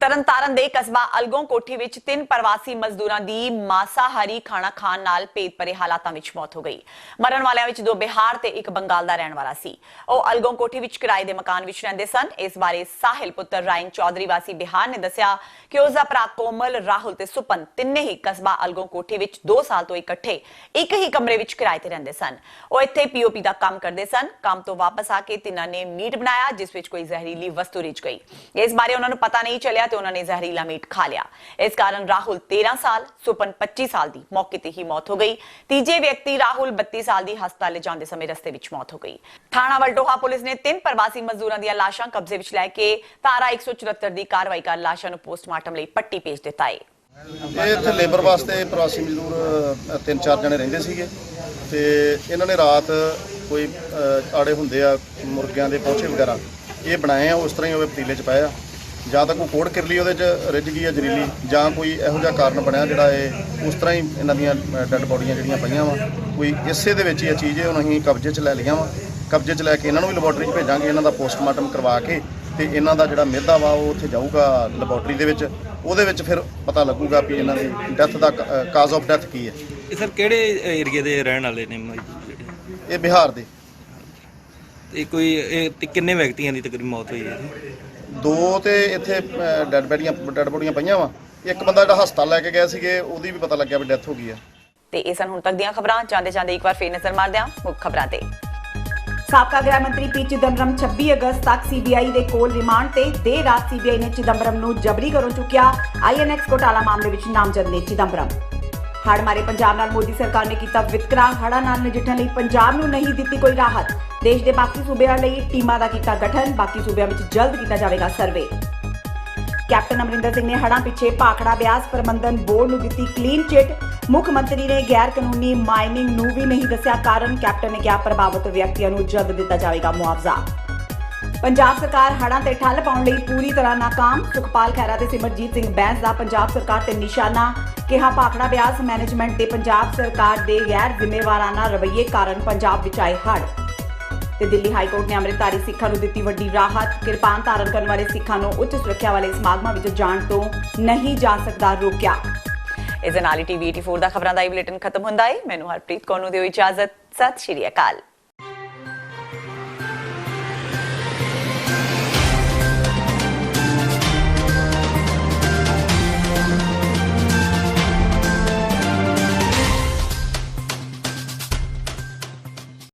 A: ਤਰਨਤਾਰਨ ਦੇ ਕਸਬਾ ਅਲਗੋਂ ਕੋਠੀ ਵਿੱਚ 3 ਪ੍ਰਵਾਸੀ ਮਜ਼ਦੂਰਾਂ ਦੀ ਮਾਸਾਹਾਰੀ ਖਾਣਾ ਖਾਣ ਨਾਲ ਭੇਦ ਭਰੇ ਹਾਲਾਤਾਂ ਵਿੱਚ ਮੌਤ ਹੋ ਗਈ। ਮਰਨ ਵਾਲਿਆਂ ਵਿੱਚ 2 ਬਿਹਾਰ ਤੇ 1 ਬੰਗਾਲ ਦਾ ਰਹਿਣ ਵਾਲਾ ਸੀ। ਉਹ ਅਲਗੋਂ ਕੋਠੀ ਵਿੱਚ ਕਿਰਾਏ ਦੇ ਮਕਾਨ ਵਿੱਚ ਰਹਿੰਦੇ ਸਨ। ਇਸ ਬਾਰੇ ਸਾਹਿਲ ਪੁੱਤਰ ਰਾਇਨ ਚੌਧਰੀ ਵਾਸੀ ਬਿਹਾਰ ਨੇ ਦੱਸਿਆ ਕਿ ਉਸ ਦਾ ਭਰਾ ਕੋਮਲ, ਰਾਹੁਲ ਤੇ ਸੁਪਨ ਤਿੰਨੇ ਹੀ ਕਸਬਾ ਅਲਗੋਂ ਕੋਠੀ ਵਿੱਚ 2 ਸਾਲ ਤੋਂ ਇਕੱਠੇ ਇੱਕ ਹੀ ਕਮਰੇ ਵਿੱਚ ਕਿਰਾਏ ਤੇ ਰਹਿੰਦੇ ਸਨ। ਉਹ ਇੱਥੇ ਪੀਓਪੀ ਦਾ ਕੰਮ ਕਰਦੇ ਸਨ। ਕੰਮ ਤੋਂ ਵਾਪਸ ਆ ਕੇ ਤਿੰਨਾਂ ਨੇ ਮੀਟ ਬਣਾਇਆ, ਜਿਸ ਵਿੱਚ ਕੋਈ ਜ਼ਹਿਰੀਲੀ ਵਸਤੂ ਰਿਝ ਗਈ। ਇਸ ਬਾਰੇ ਉਹਨਾਂ ਨੂੰ ਪਤਾ ਨਹੀਂ ਚੱਲਿਆ ਤੇ ਉਹਨਾਂ ਨੇ ਜ਼ਹਿਰੀਲਾ ਮੀਟ ਖਾ ਲਿਆ। ਇਸ ਕਾਰਨ ਰਾਹੁਲ 13 ਸਾਲ, ਸੁਪਨ 25 ਸਾਲ ਦੀ ਮੌਕੇ ਤੇ ਹੀ ਮੌਤ ਹੋ ਗਈ। ਤੀਜੇ ਵਿਅਕਤੀ ਰਾਹੁਲ 32 ਸਾਲ ਦੀ ਹਸਪਤਾਲ ਲੈ ਜਾਂਦੇ ਸਮੇਂ ਰਸਤੇ ਵਿੱਚ ਮੌਤ ਹੋ ਗਈ। ਥਾਣਾ ਵਲਟੋਹਾ ਪੁਲਿਸ ਨੇ 3 ਪ੍ਰਵਾਸੀ ਮਜ਼ਦੂਰਾਂ ਦੀਆਂ ਲਾਸ਼ਾਂ ਕਬਜ਼ੇ ਵਿੱਚ ਲੈ ਕੇ ਧਾਰਾ 174 ਦੀ ਕਾਰਵਾਈ ਕਰ ਲਾਸ਼ਾਂ ਨੂੰ ਪੋਸਟਮਾਰਟਮ ਲਈ ਪੱਟੀ ਭੇਜ ਦਿੱਤਾ ਹੈ।
Q: ਇਹ ਇੱਥੇ ਲੇਬਰ ਵਾਸਤੇ ਪ੍ਰਵਾਸੀ ਮਜ਼ਦੂਰ 3-4 ਜਣੇ ਰਹਿੰਦੇ ਸੀਗੇ ਤੇ ਇਹਨਾਂ ਨੇ ਰਾਤ ਕੋਈ ਆੜੇ ਹੁੰਦੇ ਆ ਮੁਰਗਿਆਂ ਦੇ ਪੋਛੇ ਵਗੈਰਾ ਇਹ ਬਣਾਏ ਆ, ਉਸ ਤਰ੍ਹਾਂ ਹੀ ਉਹ ਪਤੀਲੇ 'ਚ ਪਏ ਆ। ਜਾਂ ਤਾਂ ਕੋਈ ਕੋੜ ਕਿਰਲੀ ਉਹਦੇ 'ਚ ਰਿੱਝ ਗਈ ਆ ਜ਼ਰੀਲੀ, ਜਾਂ ਕੋਈ ਇਹੋ ਜਿਹਾ ਕਾਰਨ ਬਣਿਆ ਜਿਹੜਾ ਇਹ ਉਸ ਤਰ੍ਹਾਂ ਹੀ ਇਹਨਾਂ ਦੀਆਂ ਡੈੱਡ ਬੋਡੀਆਂ ਜਿਹੜੀਆਂ ਪਈਆਂ ਵਾ ਕੋਈ ਇਸੇ ਦੇ ਵਿੱਚ ਹੀ ਇਹ ਚੀਜ਼ ਹੁਣ ਅਸੀਂ ਕਬਜ਼ੇ 'ਚ ਲੈ ਲਈਆਂ ਵਾ। ਕਬਜ਼ੇ 'ਚ ਲੈ ਕੇ ਇਹਨਾਂ ਨੂੰ ਵੀ ਲੈਬੋਰਟਰੀ 'ਚ ਭੇਜਾਂਗੇ, ਇਹਨਾਂ ਦਾ ਪੋਸਟਮਾਰਟਮ ਕਰਵਾ ਕੇ ਤੇ ਇਹਨਾਂ ਦਾ ਜਿਹੜਾ ਮਿਹਦਾ ਵਾ ਉਹ ਉੱਥੇ ਜਾਊਗਾ ਲੈਬੋਰਟਰੀ ਦੇ ਵਿੱਚ। ਉਹਦੇ ਵਿੱਚ ਫਿਰ ਪਤਾ ਲੱਗੂਗਾ ਵੀ ਇਹਨਾਂ ਦੀ ਡੈਥ ਦਾ ਕਾਜ਼ ਆਫ ਡੈਥ ਕੀ ਹੈ।
R: ਇਹ ਸਰ ਕਿਹੜੇ ਏਰੀਆ ਦੇ ਰਹਿਣ ਵਾਲੇ ਨੇ?
Q: ਇਹ ਬਿਹਾਰ ਦੇ।
R: ਤੇ ਕੋਈ ਇਹ ਕਿੰਨੇ ਵਿਅਕਤੀਆਂ ਦੀ ਤਕਰੀਬਨ ਮੌਤ ਹੋਈ ਹੈ?
Q: 2 ਤੇ ਇੱਥੇ ਡੈੱਡ ਬੋਡੀਆਂ ਪਈਆਂ ਵਾ। ਇੱਕ ਬੰਦਾ ਜਿਹੜਾ ਹਸਪਤਾਲ ਲੈ ਕੇ ਗਿਆ ਸੀਗੇ ਉਹਦੀ ਵੀ ਪਤਾ ਲੱਗਿਆ ਵੀ ਡੈਥ ਹੋ ਗਈ ਹੈ।
A: ਤੇ ਇਹ ਸਨ ਹੁਣ ਤੱਕ ਦੀਆਂ ਖਬਰਾਂ। ਜਾਂਦੇ ਇੱਕ ਵਾਰ ਫੇਰ ਨਜ਼ਰ ਮਾਰਦੇ ਹਾਂ ਮੁੱਖ ਖਬਰਾਂ ਤੇ।
B: ਸਾਬਕਾ ਗ੍ਰਹਿ ਮੰਤਰੀ ਪੀ ਚਿਦੰਬਰਮ 26 ਅਗਸਤ ਤੱਕ ਸੀਬੀਆਈ ਦੇ ਕੋਲ ਰਿਮਾਂਡ ਤੇ ਦੇਰ ਰਾਤ ਸੀਬੀਆਈ ਨੇ ਚਿਦੰਬਰਮ ਨੂੰ ਜਬਰੀ ਘਰੋਂ ਚੁੱਕਿਆ। ਆਈਐਨਐਕਸ ਘੋਟਾਲਾ ਮਾਮਲੇ ਵਿੱਚ ਨਾਮਜ਼ਦ ਨੇ ਚਿਦੰਬਰਮ। ਹੜ੍ਹ ਮਾਰੇ ਪੰਜਾਬ ਨਾਲ ਮੋਦੀ ਸਰਕਾਰ ਨੇ ਕੀਤਾ ਵਿਤਕਰਾ। ਹੜ੍ਹਾਂ ਨਾਲ ਨਜਿੱਠਣ ਲਈ ਪੰਜਾਬ ਨੂੰ ਨਹੀਂ ਦਿੱਤੀ ਕੋਈ ਰਾਹਤ। ਦੇਸ਼ ਦੇ ਬਾਕੀ ਸੂਬਿਆਂ ਲਈ ਟੀਮਾਂ ਦਾ ਕੀਤਾ ਗਠਨ। ਬਾਕੀ ਸੂਬਿਆਂ ਵਿੱਚ ਜਲਦ ਕੀਤਾ ਜਾਵੇਗਾ ਸਰਵੇ। ਕੈਪਟਨ ਅਮਰਿੰਦਰ ਸਿੰਘ ਨੇ ਹੜ੍ਹਾਂ ਪਿੱਛੇ ਭਾਖੜਾ ਬਿਆਸ ਪ੍ਰਬੰਧਨ ਬੋਰਡ ਨੂੰ ਦਿੱਤੀ ਕਲੀਨ ਚਿੱਟ। ਮੁੱਖ ਮੰਤਰੀ ਨੇ ਗੈਰ ਕਾਨੂੰਨੀ ਮਾਈਨਿੰਗ ਨੂੰ ਵੀ ਨਹੀਂ ਦੱਸਿਆ ਕਾਰਨ। ਕੈਪਟਨ ਨੇ ਕਿਹਾ ਪ੍ਰਭਾਵਿਤ ਵਿਅਕਤੀਆਂ ਨੂੰ ਜਲਦ ਦਿੱਤਾ ਜਾਵੇਗਾ ਮੁਆਵਜ਼ਾ। ਪੰਜਾਬ ਸਰਕਾਰ ਹੜ੍ਹਾਂ ਤੇ ਠੱਲ ਪਾਉਣ ਲਈ ਪੂਰੀ ਤਰ੍ਹਾਂ ਨਾਕਾਮ। ਸੁਖਪਾਲ ਖਹਿਰਾ ਤੇ ਸਿਮਰਜੀਤ ਸਿੰਘ ਬੈਂਸ ਦਾ ਪੰਜਾਬ ਸਰਕਾਰ ਤੇ ਨਿਸ਼ਾਨਾ। ਕਿਹਾ ਭਾਖੜਾ ਬਿਆਸ ਮੈਨੇਜਮੈਂਟ ਤੇ ਪੰਜਾਬ ਸਰਕਾਰ ਦੇ ਗੈਰ ਜ਼ਿੰਮੇਵਾਰਾਨਾ ਰਵੱਈਏ ਕਾਰਨ ਪੰਜਾਬ ਵਿੱਚ ਆਏ ਹੜ੍ਹ। ਤੇ ਦਿੱਲੀ ਹਾਈ ਕੋਰਟ ਨੇ ਅੰਮ੍ਰਿਤਧਾਰੀ ਸਿੱਖਾਂ ਨੂੰ ਦਿੱਤੀ ਵੱਡੀ ਰਾਹਤ। ਕਿਰਪਾਨ ਧਾਰਨ ਕਰਨ ਵਾਲੇ ਸਿੱਖਾਂ ਨੂੰ ਉੱਚ ਸੁਰੱਖਿਆ ਵਾਲੇ ਸਮਾਗਮਾਂ ਵਿੱਚ ਜਾਣ ਤੋਂ ਨਹੀਂ ਜਾ ਸਕਦਾ ਰੋਕਿਆ। ਇਸ ਦੇ ਨਾਲ ਹੀ TV 84 ਦਾ ਖਬਰਾਂ ਦਾ ਇਹ ਬੁਲੇਟਿਨ ਖਤਮ ਹੁੰਦਾ ਹੈ। ਮੈਨੂੰ ਹਰਪ੍ਰੀਤ ਕੌਰ ਨੂੰ ਦਿਓ ਇਜਾਜ਼ਤ। ਸਤਿ ਸ਼੍ਰੀ ਅਕਾਲ।